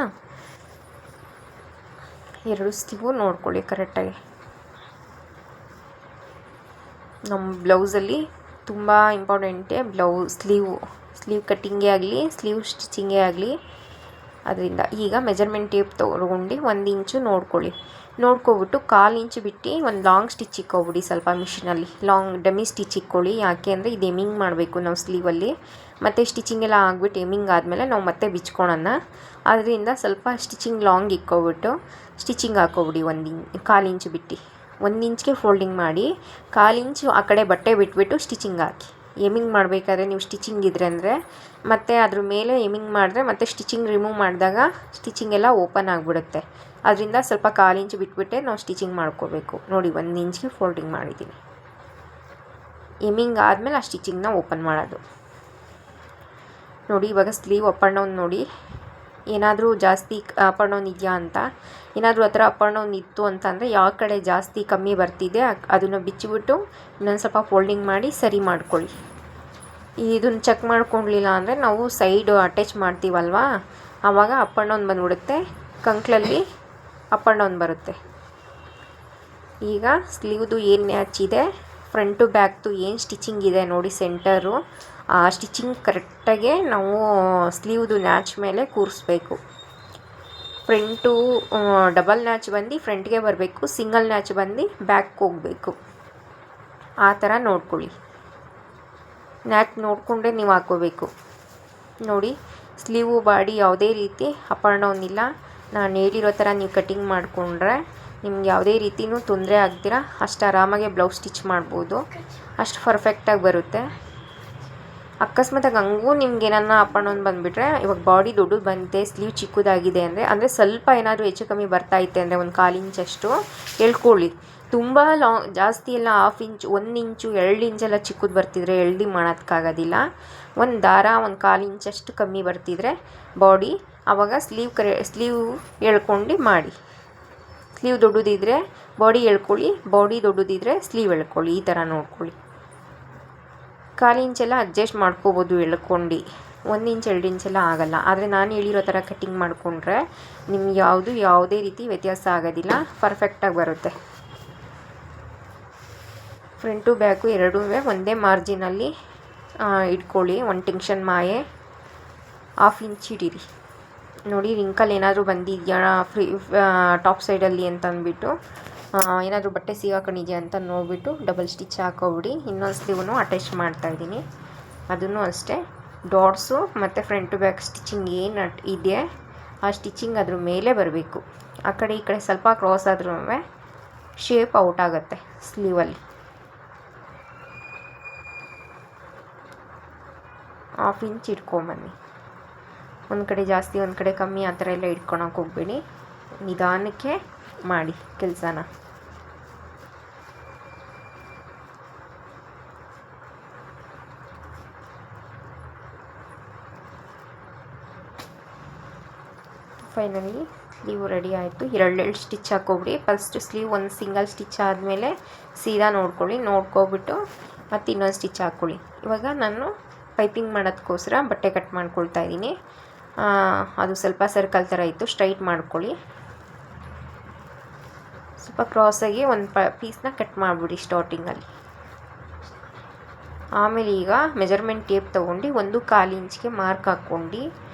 2 ಸ್ಲೀವು ನೋಡ್ಕೊಳ್ಳಿ ಕರೆಕ್ಟಾಗಿ. ನಮ್ಮ ಬ್ಲೌಸಲ್ಲಿ ತುಂಬ ಇಂಪಾರ್ಟೆಂಟೇ ಸ್ಲೀವ್ ಕಟ್ಟಿಂಗೇ ಆಗಲಿ ಸ್ಲೀವ್ ಸ್ಟಿಚಿಂಗೇ ಆಗಲಿ ಅದರಿಂದ ಈಗ ಮೆಜರ್ಮೆಂಟ್ ಟೇಪ್ ತೊಗೊಂಡು 1 ಇಂಚು ನೋಡ್ಕೊಬಿಟ್ಟು 1/4 ಇಂಚು ಬಿಟ್ಟು ಒಂದು ಲಾಂಗ್ ಸ್ಟಿಚ್ ಇಕ್ಕೊಬಿಡಿ. ಸ್ವಲ್ಪ ಮಿಷಿನಲ್ಲಿ ಲಾಂಗ್ ಡಮ್ಮಿ ಸ್ಟಿಚ್ ಇಕ್ಕೊಳ್ಳಿ. ಯಾಕೆ ಅಂದರೆ ಇದು ಎಮಿಂಗ್ ಮಾಡಬೇಕು ನಾವು ಸ್ಲೀವಲ್ಲಿ, ಮತ್ತು ಸ್ಟಿಚಿಂಗ್ ಎಲ್ಲ ಆಗಿಬಿಟ್ಟು ಎಮಿಂಗ್ ಆದಮೇಲೆ ನಾವು ಮತ್ತೆ ಬಿಚ್ಕೊಳ್ಳೋಣ. ಅದರಿಂದ ಸ್ವಲ್ಪ ಸ್ಟಿಚಿಂಗ್ ಲಾಂಗ್ ಇಕ್ಕೊಬಿಟ್ಟು ಸ್ಟಿಚಿಂಗ್ ಹಾಕ್ಕೊಬಿಡಿ. 1/4 ಇಂಚು ಬಿಟ್ಟು 1 ಇಂಚ್ಗೆ ಫೋಲ್ಡಿಂಗ್ ಮಾಡಿ 1/4 ಇಂಚು ಆ ಕಡೆ ಬಟ್ಟೆ ಬಿಟ್ಬಿಟ್ಟು ಸ್ಟಿಚಿಂಗ್ ಹಾಕಿ. ಎಮಿಂಗ್ ಮಾಡಬೇಕಾದ್ರೆ ನೀವು ಸ್ಟಿಚಿಂಗ್ ಇದ್ರೆ ಅಂದರೆ ಮತ್ತು ಅದ್ರ ಮೇಲೆ ಎಮಿಂಗ್ ಮಾಡಿದ್ರೆ ಮತ್ತು ಸ್ಟಿಚಿಂಗ್ ರಿಮೂವ್ ಮಾಡಿದಾಗ ಸ್ಟಿಚಿಂಗ್ ಎಲ್ಲ ಓಪನ್ ಆಗಿಬಿಡುತ್ತೆ. ಅದರಿಂದ ಸ್ವಲ್ಪ 1/4 ಇಂಚು ಬಿಟ್ಬಿಟ್ಟೆ ನಾವು ಸ್ಟಿಚಿಂಗ್ ಮಾಡ್ಕೋಬೇಕು. ನೋಡಿ 1 ಇಂಚ್ಗೆ ಫೋಲ್ಡಿಂಗ್ ಮಾಡಿದ್ದೀನಿ. ಎಮಿಂಗ್ ಆದಮೇಲೆ ಆ ಸ್ಟಿಚಿಂಗ್ನ ಓಪನ್ ಮಾಡೋದು. ನೋಡಿ ಇವಾಗ ಸ್ಲೀವ್ ಅಪ್ ಆ್ಯಂಡ್ ಡೌನ್ ನೋಡಿ, ಏನಾದರೂ ಜಾಸ್ತಿ ಅಪ್ ಆ್ಯಂಡ್ ಡೌನ್ ಇದೆಯಾ ಅಂತ. ಏನಾದರೂ ಆ ಥರ ಅಪ್ ಆ್ಯಂಡ್ ಡೌನ್ ಇತ್ತು ಅಂತಂದರೆ ಯಾವ ಕಡೆ ಜಾಸ್ತಿ ಕಮ್ಮಿ ಬರ್ತಿದೆ ಅದನ್ನು ಬಿಚ್ಚಿಬಿಟ್ಟು ಇನ್ನೊಂದು ಸ್ವಲ್ಪ ಫೋಲ್ಡಿಂಗ್ ಮಾಡಿ ಸರಿ ಮಾಡ್ಕೊಳ್ಳಿ. ಇದನ್ನು ಚೆಕ್ ಮಾಡ್ಕೊಳ್ಳಿಲ್ಲ ಅಂದರೆ ನಾವು ಸೈಡು ಅಟ್ಯಾಚ್ ಮಾಡ್ತೀವಲ್ವ, ಆವಾಗ ಅಪ್ ಆ್ಯಂಡ್ ಡೌನ್ ಬಂದ್ಬಿಡುತ್ತೆ, ಕಂಕ್ಳಲ್ಲಿ ಅಪ್ ಆ್ಯಂಡ್ ಡೌನ್ ಬರುತ್ತೆ. ಈಗ ಸ್ಲೀವ್ದು ಏನು ಮ್ಯಾಚ್ ಇದೆ, ಫ್ರಂಟು ಬ್ಯಾಕ್ದು ಏನು ಸ್ಟಿಚಿಂಗ್ ಇದೆ ನೋಡಿ ಸೆಂಟರು, ಆ ಸ್ಟಿಚಿಂಗ್ ಕರೆಕ್ಟಾಗೆ ನಾವು ಸ್ಲೀವ್ದು ನ್ಯಾಚ್ ಮೇಲೆ ಕೂರಿಸ್ಬೇಕು. ಫ್ರಂಟು ಡಬಲ್ ನ್ಯಾಚ್ ಬಂದು ಫ್ರಂಟ್ಗೆ ಬರಬೇಕು, ಸಿಂಗಲ್ ನ್ಯಾಚ್ ಬಂದು ಬ್ಯಾಕ್ಗೆ ಹೋಗಬೇಕು. ಆ ಥರ ನೋಡ್ಕೊಳ್ಳಿ. ನ್ಯಾಚ್ ನೋಡಿಕೊಂಡ್ರೆ ನೀವು ಹಾಕ್ಕೋಬೇಕು. ನೋಡಿ ಸ್ಲೀವು ಬಾಡಿ ಯಾವುದೇ ರೀತಿ ಅಪ್ ಆ್ಯಂಡ್ ಡೌನ್ ಇಲ್ಲ. ನಾನು ಹೇಳಿರೋ ಥರ ನೀವು ಕಟಿಂಗ್ ಮಾಡಿಕೊಂಡ್ರೆ ನಿಮ್ಗೆ ಯಾವುದೇ ರೀತಿಯೂ ತೊಂದರೆ ಆಗ್ದಿರ ಅಷ್ಟು ಆರಾಮಾಗೆ ಬ್ಲೌಸ್ ಸ್ಟಿಚ್ ಮಾಡ್ಬೋದು. ಅಷ್ಟು ಪರ್ಫೆಕ್ಟಾಗಿ ಬರುತ್ತೆ. ಅಕಸ್ಮಾತಾಗಿ ಹಂಗೂ ನಿಮ್ಗೆ ಏನಾರ ಅಪ್ ಆ್ಯಂಡ್ ಡೌನ್ ಬಂದುಬಿಟ್ರೆ, ಇವಾಗ ಬಾಡಿ ದೊಡ್ಡದು ಬಂತೆ, ಸ್ಲೀವ್ ಚಿಕ್ಕದಾಗಿದೆ ಅಂದರೆ ಸ್ವಲ್ಪ ಏನಾದರೂ ಹೆಚ್ಚು ಕಮ್ಮಿ ಬರ್ತಾಯಿತ್ತೆ ಅಂದರೆ 1/4 ಇಂಚಷ್ಟು ಎಳ್ಕೊಳ್ಳಿ. ತುಂಬ ಜಾಸ್ತಿ ಎಲ್ಲ 1/2 ಇಂಚು 1 ಇಂಚು 2 ಇಂಚೆಲ್ಲ ಚಿಕ್ಕದು ಬರ್ತಿದ್ರೆ ಎಳ್ದು ಮಾಡೋದಕ್ಕಾಗೋದಿಲ್ಲ. ಒಂದು ದಾರ 1/4 ಇಂಚಷ್ಟು ಕಮ್ಮಿ ಬರ್ತಿದ್ರೆ ಬಾಡಿ, ಆವಾಗ ಸ್ಲೀವ್ ಎಳ್ಕೊಂಡು ಮಾಡಿ. ಸ್ಲೀವ್ ದೊಡ್ಡದಿದ್ರೆ ಬಾಡಿ ಎಳ್ಕೊಳ್ಳಿ, ಬಾಡಿ ದೊಡ್ಡದಿದ್ರೆ ಸ್ಲೀವ್ ಎಳ್ಕೊಳ್ಳಿ. ಈ ಥರ ನೋಡ್ಕೊಳ್ಳಿ. 1/4 ಇಂಚೆಲ್ಲ ಅಡ್ಜಸ್ಟ್ ಮಾಡ್ಕೋಬೋದು ಎಳ್ಕೊಂಡು. 1 ಇಂಚ್ 2 ಇಂಚೆಲ್ಲ ಆಗೋಲ್ಲ. ಆದರೆ ನಾನು ಹೇಳಿರೋ ಥರ ಕಟ್ಟಿಂಗ್ ಮಾಡಿಕೊಂಡ್ರೆ ನಿಮ್ಗೆ ಯಾವುದೇ ರೀತಿ ವ್ಯತ್ಯಾಸ ಆಗೋದಿಲ್ಲ, ಪರ್ಫೆಕ್ಟಾಗಿ ಬರುತ್ತೆ. ಫ್ರಂಟು ಬ್ಯಾಕು ಎರಡೂ ಒಂದೇ ಮಾರ್ಜಿನಲ್ಲಿ ಇಟ್ಕೊಳ್ಳಿ. ಒಂದು ಟೆನ್ಷನ್ ಮಾಯೆ 1/2 ಇಂಚ್ ಇಡೀರಿ. ನೋಡಿ ರಿಂಕಲ್ ಏನಾದರೂ ಬಂದಿದೆಯಾ ಟಾಪ್ ಸೈಡಲ್ಲಿ ಅಂತ ಅಂದ್ಬಿಟ್ಟು ಏನಾದರೂ ಬಟ್ಟೆ ಸಿಗಾಕೊಂಡಿದೆಯಾ ಅಂತ ನೋಡಿಬಿಟ್ಟು ಡಬಲ್ ಸ್ಟಿಚ್ ಹಾಕೋಬಿಡಿ. ಇನ್ನೊಂದು ಸ್ಲೀವ್ನು ಅಟ್ಯಾಚ್ ಮಾಡ್ತಾಯಿದ್ದೀನಿ. ಅದನ್ನು ಅಷ್ಟೇ ಡಾಟ್ಸು ಮತ್ತು ಫ್ರಂಟು ಬ್ಯಾಕ್ ಸ್ಟಿಚಿಂಗ್ ಏನು ಇದೆ ಆ ಸ್ಟಿಚಿಂಗ್ ಅದ್ರ ಮೇಲೆ ಬರಬೇಕು. ಆ ಕಡೆ ಈ ಕಡೆ ಸ್ವಲ್ಪ ಕ್ರಾಸ್ ಆದ್ರೂ ಶೇಪ್ ಔಟ್ ಆಗುತ್ತೆ ಸ್ಲೀವಲ್ಲಿ. 1/2 ಇಂಚ್ ಇಟ್ಕೊಂಬನ್ನಿ. ಒಂದು ಕಡೆ ಜಾಸ್ತಿ ಒಂದು ಕಡೆ ಕಮ್ಮಿ ಆ ಥರ ಎಲ್ಲ ಇಟ್ಕೊಳಕ್ಕೆ ಹೋಗ್ಬೇಡಿ. ನಿಧಾನಕ್ಕೆ ಮಾಡಿ ಕೆಲಸನ. ಫೈನಲಿ ಸ್ಲೀವ್ ರೆಡಿ ಆಯಿತು. 2 ಸ್ಟಿಚ್ ಹಾಕ್ಕೊಬಿಡಿ. ಫಸ್ಟ್ ಸ್ಲೀವ್ ಒಂದು ಸಿಂಗಲ್ ಸ್ಟಿಚ್ ಆದಮೇಲೆ ಸೀದಾ ನೋಡ್ಕೊಬಿಟ್ಟು ಮತ್ತು ಇನ್ನೊಂದು ಸ್ಟಿಚ್ ಹಾಕ್ಕೊಳ್ಳಿ. ಇವಾಗ ನಾನು ಪೈಪಿಂಗ್ ಮಾಡೋದಕ್ಕೋಸ್ಕರ ಬಟ್ಟೆ ಕಟ್ ಮಾಡ್ಕೊಳ್ತಾ ಇದ್ದೀನಿ. ಅದು ಸ್ವಲ್ಪ ಸರ್ಕಲ್ ಥರ ಇತ್ತು, ಸ್ಟ್ರೈಟ್ ಮಾಡ್ಕೊಳ್ಳಿ. ಸ್ವಲ್ಪ ಕ್ರಾಸಾಗಿ ಒಂದು ಪೀಸ್ನ ಕಟ್ ಮಾಡಿಬಿಡಿ ಸ್ಟಾರ್ಟಿಂಗಲ್ಲಿ. ಆಮೇಲೆ ಈಗ ಮೆಜರ್ಮೆಂಟ್ ಟೇಪ್ ತೊಗೊಂಡು 1/4 ಇಂಚ್ಗೆ ಮಾರ್ಕ್ ಹಾಕ್ಕೊಂಡು,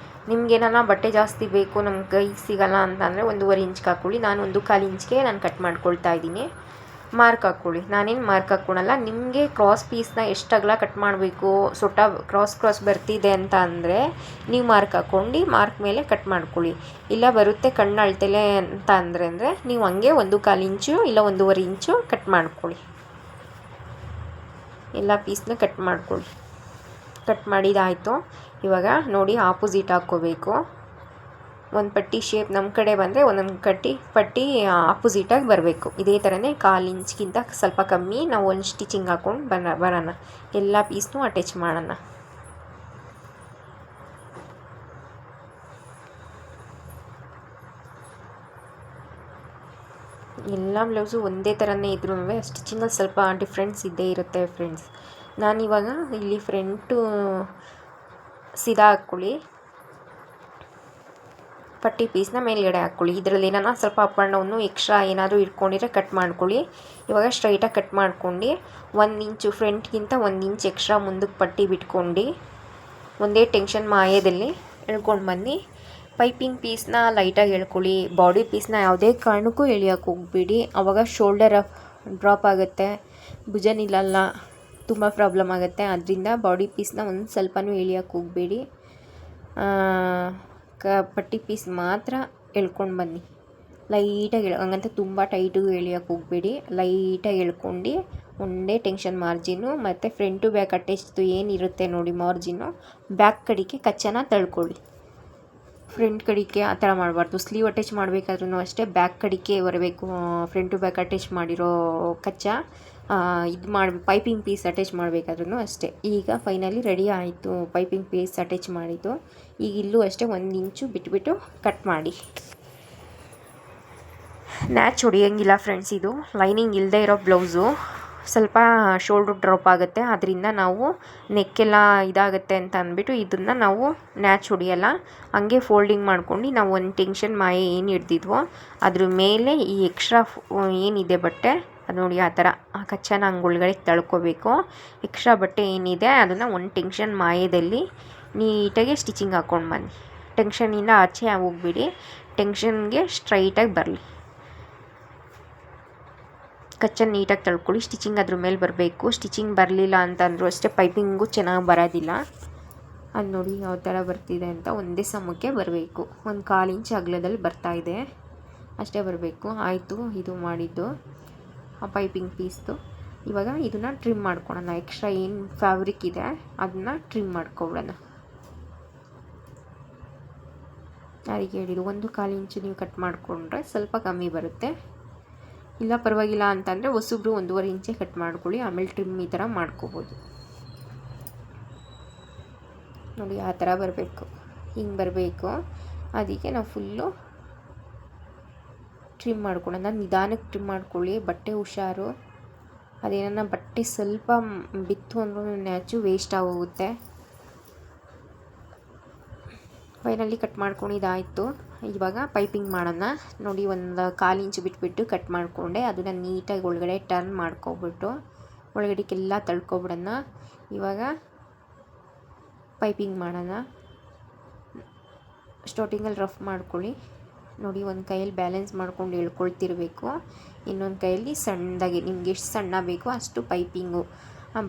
ನಿಮ್ಗೇನಾರ ಬಟ್ಟೆ ಜಾಸ್ತಿ ಬೇಕು ನಮ್ಗೆ ಕೈಗೆ ಸಿಗೋಲ್ಲ ಅಂತಂದರೆ 1/2 ಇಂಚ್ಗೆ ಹಾಕ್ಕೊಳ್ಳಿ. ನಾನು 1/4 ಇಂಚ್ಗೆ ನಾನು ಕಟ್ ಮಾಡ್ಕೊಳ್ತಾ ಇದ್ದೀನಿ. ಮಾರ್ಕ್ ಹಾಕ್ಕೊಳ್ಳಿ. ನಾನೇನು ಮಾರ್ಕ್ ಹಾಕ್ಕೊಳಲ್ಲ. ನಿಮಗೆ ಕ್ರಾಸ್ ಪೀಸ್ನ ಎಷ್ಟು ಅಗಲ ಕಟ್ ಮಾಡಬೇಕು, ಸೊಟ್ಟ ಕ್ರಾಸ್ ಬರ್ತಿದೆ ಅಂತ ಅಂದರೆ ನೀವು ಮಾರ್ಕ್ ಹಾಕ್ಕೊಂಡು ಮಾರ್ಕ್ ಮೇಲೆ ಕಟ್ ಮಾಡ್ಕೊಳ್ಳಿ. ಇಲ್ಲ ಬರುತ್ತೆ ಕಣ್ಣು ಅಳ್ತಲೆ ಅಂತ ಅಂದರೆ ನೀವು ಹಂಗೆ 1/4 ಇಂಚು ಇಲ್ಲ 1/2 ಇಂಚು ಕಟ್ ಮಾಡ್ಕೊಳ್ಳಿ. ಎಲ್ಲ ಪೀಸ್ನ ಕಟ್ ಮಾಡ್ಕೊಳ್ಳಿ. ಕಟ್ ಮಾಡಿದಾಯಿತು. ಇವಾಗ ನೋಡಿ ಆಪೋಸಿಟ್ ಹಾಕ್ಕೋಬೇಕು. ಒಂದು ಪಟ್ಟಿ ಶೇಪ್ ನಮ್ಮ ಕಡೆ ಬಂದರೆ ಒಂದೊಂದು ಪಟ್ಟಿ ಆಪೋಸಿಟಾಗಿ ಬರಬೇಕು. ಇದೇ ಥರನೇ 1/4 ಇಂಚ್ಗಿಂತ ಸ್ವಲ್ಪ ಕಮ್ಮಿ ನಾವು ಒಂದು ಸ್ಟಿಚಿಂಗ್ ಹಾಕ್ಕೊಂಡು ಬರೋಣ. ಎಲ್ಲ ಪೀಸ್ನೂ ಅಟ್ಯಾಚ್ ಮಾಡೋಣ. ಎಲ್ಲ ಬ್ಲೌಸು ಒಂದೇ ಥರನೇ ಇದ್ರೂ ಸ್ಟಿಚಿಂಗಲ್ಲಿ ಸ್ವಲ್ಪ ಡಿಫ್ರೆನ್ಸ್ ಇದ್ದೇ ಇರುತ್ತೆ ಫ್ರೆಂಡ್ಸ್. ನಾನಿವಾಗ ಇಲ್ಲಿ ಫ್ರಂಟು ಸೀದಾ ಹಾಕ್ಕೊಳ್ಳಿ. ಪಟ್ಟಿ ಪೀಸ್ನ ಮೇಲ್ಗಡೆ ಹಾಕ್ಕೊಳ್ಳಿ. ಇದರಲ್ಲಿ ಏನಾರ ಸ್ವಲ್ಪ ಅಪ್ ಆ್ಯಂಡ್ ಡೌನು ಎಕ್ಸ್ಟ್ರಾ ಏನಾದರೂ ಇಟ್ಕೊಂಡಿದ್ರೆ ಕಟ್ ಮಾಡ್ಕೊಳ್ಳಿ. ಇವಾಗ ಸ್ಟ್ರೈಟಾಗಿ ಕಟ್ ಮಾಡ್ಕೊಂಡು 1 ಇಂಚು ಫ್ರಂಟ್ಗಿಂತ 1 ಇಂಚ್ ಎಕ್ಸ್ಟ್ರಾ ಮುಂದಕ್ಕೆ ಪಟ್ಟಿ ಬಿಟ್ಕೊಂಡು ಒಂದೇ ಟೆನ್ಷನ್ ಮಾಯದಲ್ಲಿ ಎಳ್ಕೊಂಡು ಬನ್ನಿ. ಪೈಪಿಂಗ್ ಪೀಸ್ನ ಲೈಟಾಗಿ ಎಳ್ಕೊಳ್ಳಿ. ಬಾಡಿ ಪೀಸ್ನ ಯಾವುದೇ ಕಾರಣಕ್ಕೂ ಎಳಿಯೋಕ್ಕೆ ಹೋಗ್ಬೇಡಿ, ಆವಾಗ ಶೋಲ್ಡರ್ ಡ್ರಾಪ್ ಆಗುತ್ತೆ, ಭುಜ ನಿಲ್ಲಲ್ಲ, ತುಂಬ ಪ್ರಾಬ್ಲಮ್ ಆಗುತ್ತೆ. ಅದರಿಂದ ಬಾಡಿ ಪೀಸ್ನ ಒಂದು ಸ್ವಲ್ಪನೂ ಎಳಿಯೋಕ್ಕೆ ಹೋಗಬೇಡಿ. ಪಟ್ಟಿ ಪೀಸ್ ಮಾತ್ರ ಎಳ್ಕೊಂಡು ಬನ್ನಿ. ಲೈಟಾಗಿ ಹಂಗಂತ ತುಂಬ ಟೈಟಿಗೂ ಎಳಿಯೋಕ್ಕೆ ಹೋಗಬೇಡಿ, ಲೈಟಾಗಿ ಎಳ್ಕೊಂಡು ಒಂದೇ ಟೆನ್ಷನ್ ಮಾರ್ಜಿನು ಮತ್ತು ಫ್ರಂಟ್ ಟು ಬ್ಯಾಕ್ ಅಟ್ಯಾಚ್ದು ಏನಿರುತ್ತೆ ನೋಡಿ ಮಾರ್ಜಿನು, ಬ್ಯಾಕ್ ಕಡೆಗೆ ಕಚ್ಚನ ತಳ್ಕೊಳ್ಳಿ. ಫ್ರಂಟ್ ಕಡೆಗೆ ಆ ಥರ ಮಾಡಬಾರ್ದು. ಸ್ಲೀವ್ ಅಟ್ಯಾಚ್ ಮಾಡಬೇಕಾದ್ರೂ ಅಷ್ಟೇ ಬ್ಯಾಕ್ ಕಡೆಗೆ ಬರಬೇಕು. ಫ್ರಂಟ್ ಟು ಬ್ಯಾಕ್ ಅಟ್ಯಾಚ್ ಮಾಡಿರೋ ಕಚ್ಚ ಪೈಪಿಂಗ್ ಪೀಸ್ ಅಟ್ಯಾಚ್ ಮಾಡಬೇಕಾದ್ರೂ ಅಷ್ಟೇ. ಈಗ ಫೈನಲಿ ರೆಡಿ ಆಯಿತು ಪೈಪಿಂಗ್ ಪೀಸ್ ಅಟ್ಯಾಚ್ ಮಾಡಿದ್ದು. ಈಗ ಇಲ್ಲೂ ಅಷ್ಟೇ 1 ಇಂಚು ಬಿಟ್ಬಿಟ್ಟು ಕಟ್ ಮಾಡಿ. ನ್ಯಾಚ್ ಹೊಡಿಯೋಂಗಿಲ್ಲ ಫ್ರೆಂಡ್ಸ್, ಇದು ಲೈನಿಂಗ್ ಇಲ್ಲದೆ ಇರೋ ಬ್ಲೌಸು. ಸ್ವಲ್ಪ ಶೋಲ್ಡ್ರ್ ಡ್ರಾಪ್ ಆಗುತ್ತೆ, ಅದರಿಂದ ನಾವು ನೆಕ್ಕೆಲ್ಲ ಇದಾಗುತ್ತೆ ಅಂತ ಅಂದ್ಬಿಟ್ಟು ಇದನ್ನು ನಾವು ನ್ಯಾಚ್ ಹೊಡಿಯಲ್ಲ. ಹಂಗೆ ಫೋಲ್ಡಿಂಗ್ ಮಾಡ್ಕೊಂಡು ನಾವು ಒಂದು ಟೆನ್ಷನ್ ಮಾಯೆ ಏನು ಹಿಡ್ದಿದ್ವೋ ಅದ್ರ ಮೇಲೆ ಈ ಎಕ್ಸ್ಟ್ರಾ ಏನಿದೆ ಬಟ್ಟೆ ಅದು ನೋಡಿ ಆ ಥರ ಆ ಕಚ್ಚನ ಹಂಗೆ ಒಳಗಡೆ ತಳ್ಕೊಬೇಕು. ಎಕ್ಸ್ಟ್ರಾ ಬಟ್ಟೆ ಏನಿದೆ ಅದನ್ನು ಒಂದು ಟೆನ್ಷನ್ ಮಾಯದಲ್ಲಿ ನೀಟಾಗಿ ಸ್ಟಿಚಿಂಗ್ ಹಾಕ್ಕೊಂಡು ಬನ್ನಿ. ಟೆನ್ಷನಿಂದ ಆಚೆ ಹೋಗ್ಬಿಡಿ, ಟೆನ್ಷನ್ಗೆ ಸ್ಟ್ರೈಟಾಗಿ ಬರಲಿ. ಕಚ್ಚನ್ನು ನೀಟಾಗಿ ತಳ್ಕೊಳ್ಳಿ. ಸ್ಟಿಚಿಂಗ್ ಅದ್ರ ಮೇಲೆ ಬರಬೇಕು. ಸ್ಟಿಚಿಂಗ್ ಬರಲಿಲ್ಲ ಅಂತಂದರೂ ಅಷ್ಟೇ ಪೈಪಿಂಗು ಚೆನ್ನಾಗಿ ಬರೋದಿಲ್ಲ. ಅದು ನೋಡಿ ಯಾವ ಥರ ಬರ್ತಿದೆ ಅಂತ, ಒಂದೇ ಸಮಕ್ಕೆ ಬರಬೇಕು. 1/4 ಇಂಚ್ ಅಗಲದಲ್ಲಿ ಬರ್ತಾಯಿದೆ, ಅಷ್ಟೇ ಬರಬೇಕು. ಆಯಿತು, ಇದು ಮಾಡಿದ್ದು ಆ ಪೈಪಿಂಗ್ ಪೀಸ್ದು. ಇವಾಗ ಇದನ್ನು ಟ್ರಿಮ್ ಮಾಡ್ಕೊಳ್ಳೋಣ. ಎಕ್ಸ್ಟ್ರಾ ಏನು ಫ್ಯಾಬ್ರಿಕ್ ಇದೆ ಅದನ್ನು ಟ್ರಿಮ್ ಮಾಡ್ಕೊಳ್ಳೋಣ. ಅದಕ್ಕೆ ಹೇಳಿದ್ದು 1/4 ಇಂಚು ನೀವು ಕಟ್ ಮಾಡಿಕೊಂಡ್ರೆ ಸ್ವಲ್ಪ ಕಮ್ಮಿ ಬರುತ್ತೆ. ಇಲ್ಲ ಪರವಾಗಿಲ್ಲ ಅಂತಂದರೆ ಹೊಸಬ್ರು 1.5 ಇಂಚೇ ಕಟ್ ಮಾಡ್ಕೊಳ್ಳಿ, ಆಮೇಲೆ ಟ್ರಿಮ್ ಈ ಥರ ಮಾಡ್ಕೋಬೋದು. ನೋಡಿ ಆ ಥರ ಬರಬೇಕು, ಹಿಂಗೆ ಬರಬೇಕು. ಅದಕ್ಕೆ ನಾವು ಫುಲ್ಲು ಟ್ರಿಮ್ ಮಾಡ್ಕೊಳ್ಳೋಣ. ನಿಧಾನಕ್ಕೆ ಟ್ರಿಮ್ ಮಾಡ್ಕೊಳ್ಳಿ, ಬಟ್ಟೆ ಹುಷಾರು. ಅದೇನ ಬಟ್ಟೆ ಸ್ವಲ್ಪ ಬಿತ್ತು ಅಂದ್ರೂ ನ್ಯಾಚು ವೇಸ್ಟ್ ಆಗೋಗುತ್ತೆ. ಫೈನಲಿ ಕಟ್ ಮಾಡ್ಕೊಂಡಿದ್ದಾಯಿತು. ಇವಾಗ ಪೈಪಿಂಗ್ ಮಾಡೋಣ. ನೋಡಿ 1/4 ಇಂಚು ಬಿಟ್ಬಿಟ್ಟು ಕಟ್ ಮಾಡಿಕೊಂಡೆ. ಅದನ್ನು ನೀಟಾಗಿ ಒಳಗಡೆ ಟರ್ನ್ ಮಾಡ್ಕೊಬಿಟ್ಟು ಒಳಗಡೆಗೆಲ್ಲ ತಳ್ಕೊಬಿಡೋಣ. ಇವಾಗ ಪೈಪಿಂಗ್ ಮಾಡೋಣ. ಸ್ಟಾರ್ಟಿಂಗಲ್ಲಿ ರಫ್ ಮಾಡ್ಕೊಳ್ಳಿ. ನೋಡಿ ಒಂದು ಕೈಯಲ್ಲಿ ಬ್ಯಾಲೆನ್ಸ್ ಮಾಡ್ಕೊಂಡು ಎಳ್ಕೊಳ್ತಿರ್ಬೇಕು, ಇನ್ನೊಂದು ಕೈಯಲ್ಲಿ ಸಣ್ಣದಾಗಿ ನಿಮ್ಗೆ ಎಷ್ಟು ಸಣ್ಣ ಬೇಕೋ ಅಷ್ಟು ಪೈಪಿಂಗು.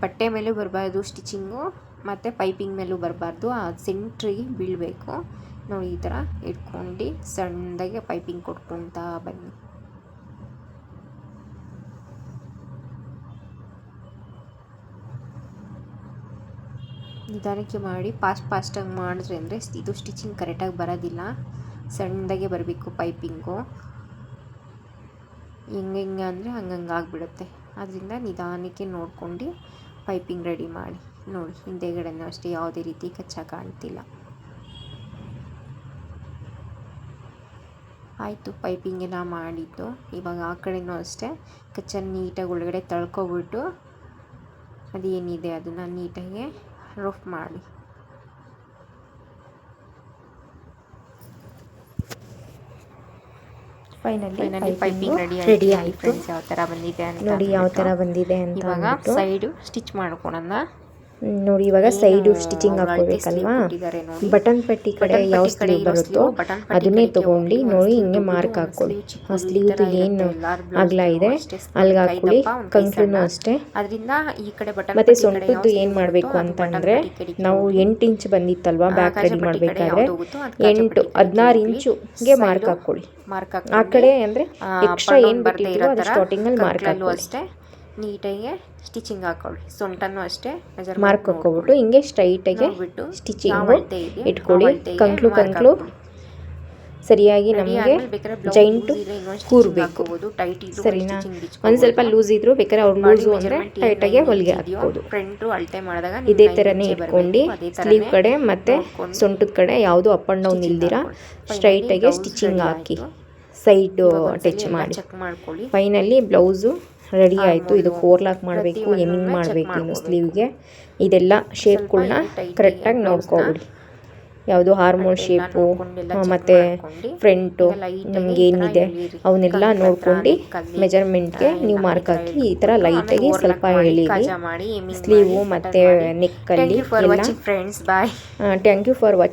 ಬಟ್ಟೆ ಮೇಲೂ ಬರಬಾರ್ದು ಸ್ಟಿಚಿಂಗು, ಮತ್ತು ಪೈಪಿಂಗ್ ಮೇಲೂ ಬರಬಾರ್ದು, ಆ ಸೆಂಟ್ರಿಗೆ ಬೀಳಬೇಕು. ನೋಡಿ ಈ ಥರ ಇಟ್ಕೊಂಡು ಸಣ್ಣದಾಗಿ ಪೈಪಿಂಗ್ ಕೊಟ್ಕೊಳ್ತಾ ಬನ್ನಿ. ನಿಧಾನಕ್ಕೆ ಮಾಡಿ, ಫಾಸ್ಟಾಗಿ ಮಾಡಿದ್ರೆ ಅಂದರೆ ಇದು ಸ್ಟಿಚಿಂಗ್ ಕರೆಕ್ಟಾಗಿ ಬರೋದಿಲ್ಲ. ಸಣ್ಣದಾಗೆ ಬರಬೇಕು ಪೈಪಿಂಗು. ಹೆಂಗೆ ಅಂದರೆ ಹಂಗಂಗೆ ಆಗಿಬಿಡುತ್ತೆ. ಅದರಿಂದ ನಿಧಾನಕ್ಕೆ ನೋಡ್ಕೊಂಡು ಪೈಪಿಂಗ್ ರೆಡಿ ಮಾಡಿ. ನೋಡಿ ಹಿಂದೆಗಡೆನೂ ಅಷ್ಟೇ ಯಾವುದೇ ರೀತಿ ಕಚ್ಚಾ ಕಾಣ್ತಿಲ್ಲ. ಆಯಿತು, ಪೈಪಿಂಗ್ ಎಲ್ಲ ಮಾಡಿದ್ದು. ಇವಾಗ ಆ ಕಡೆನೂ ಅಷ್ಟೇ ಕಚ್ಚನ್ನು ನೀಟಾಗಿ ಒಳಗಡೆ ತಳ್ಕೊಬಿಟ್ಟು ಅದೇನಿದೆ ಅದನ್ನು ನೀಟಾಗಿ ರಫ್ ಮಾಡಿ. ಫೈನಲಿ ಪೈಪಿಂಗ್ ರೆಡಿ ಆಯಿತು. ಫ್ರೆಂಡ್ಸ್ ಯಾವ ಥರ ಬಂದಿದೆ ಅಂತ ನೋಡಿ, ಯಾವ ಥರ ಬಂದಿದೆ ಅಂತ. ಇವಾಗ ಸೈಡು ಸ್ಟಿಚ್ ಮಾಡ್ಕೊಳೋಣ. ನೋಡಿ ಇವಾಗ ಸೈಡು ಸ್ಟಿಚಿಂಗ್ ಹಾಕೋಬೇಕಲ್ವಾ. ಬಟನ್ ಪಟ್ಟಿ ಕಡೆ ಯಾವ ಸ್ಲೀವ್ ಬರುತ್ತೋ ಅದನ್ನೇ ತೊಗೊಂಡು ನೋಡಿ ಹಿಂಗೆ ಮಾರ್ಕ್ ಹಾಕ್ಕೊಳ್ಳಿ. ಆ ಸ್ಲೀವ್ದು ಏನು ಅಗಲ ಇದೆ ಅಲ್ಲಿಗೆ ಹಾಕ್ಕೊಳ್ಳಿ. ಕಂಕ್ಳೂ ಅಷ್ಟೇ. ಮತ್ತು ಸೊಂಟದ್ದು ಏನು ಮಾಡಬೇಕು ಅಂತಂದರೆ ನಾವು 8 ಇಂಚ್ ಬಂದಿತ್ತಲ್ವಾ ಬ್ಯಾಕ್ ರೆಡಿ ಮಾಡಬೇಕಾದ್ರೆ 16 ಇಂಚುಗೆ ಮಾರ್ಕ್ ಹಾಕ್ಕೊಳ್ಳಿ. ಆ ಕಡೆ ಅಂದರೆ ಎಕ್ಸ್ಟ್ರಾ ಏನು ಬಿಟ್ಟಿದ್ದೀರೋ ಅದು ಸ್ಟಾರ್ಟಿಂಗಲ್ಲಿ ಮಾರ್ಕ್ ಹಾಕ್ಕೊಳ್ಳಿ. ನೀಟಾಗಿ ಸ್ಟಿಚಿಂಗ್ ಹಾಕೊಳ್ಳಿ. ಸೊಂಟನೂ ಅಷ್ಟೇ ಮಾರ್ಕ್ ಹಾಕ್ಕೊಬಿಟ್ಟು ಹಿಂಗೆ ಸ್ಟ್ರೈಟಾಗಿ ಸ್ಟಿಚಿಂಗು ಇಟ್ಕೊಳ್ಳಿ. ಕಂಕ್ಳು ಸರಿಯಾಗಿ ನಮಗೆ ಜೈಂಟು ಕೂರಬೇಕು, ಸರಿನಾ. ಒಂದು ಸ್ವಲ್ಪ ಲೂಸ್ ಇದ್ರೂ ಬೇಕಾದ್ರೆ ಅವ್ರು ಲೂಸು ಅಂದರೆ ಟೈಟಾಗಿ ಹೊಲಿಗೆ ಹಾಕ್ಬೋದು. ಇದೇ ಥರನೇ ಇಟ್ಕೊಂಡು ಸ್ಲೀವ್ ಕಡೆ ಮತ್ತು ಸೊಂಟದ ಕಡೆ ಯಾವುದು ಅಪ್ ಆ್ಯಂಡ್ ಡೌನ್ ಇಲ್ದಿರ ಸ್ಟ್ರೈಟಾಗಿ ಸ್ಟಿಚಿಂಗ್ ಹಾಕಿ ಸೈಡು ಟಚ್ ಮಾಡಿ. ಫೈನಲಿ ಬ್ಲೌಸು ರೆಡಿ ಆಯಿತು. ಇದು 4 ಲಾಕ್ ಮಾಡಬೇಕು, ಹೆಮ್ಮಿಂಗ್ ಮಾಡಬೇಕು ಇನ್ನು ಸ್ಲೀವ್ಗೆ. ಇದೆಲ್ಲ ಶೇಪ್ಗಳನ್ನ ಕರೆಕ್ಟಾಗಿ ನೋಡ್ಕೊಬಿಡಿ. ಯಾವುದು ಹಾರ್ಮೋನ್ ಶೇಪು ಮತ್ತು ಫ್ರಂಟು ನಮಗೇನಿದೆ ಅವನ್ನೆಲ್ಲ ನೋಡ್ಕೊಂಡು ಮೆಜರ್ಮೆಂಟ್ಗೆ ನೀವು ಮಾರ್ಕ್ ಹಾಕಿ ಈ ಥರ ಲೈಟಾಗಿ ಸ್ವಲ್ಪ ಎಳೀರಿ ಸ್ಲೀವು ಮತ್ತು ನೆಕ್ಕಲ್ಲಿ ಎಲ್ಲ. Thank you for watching.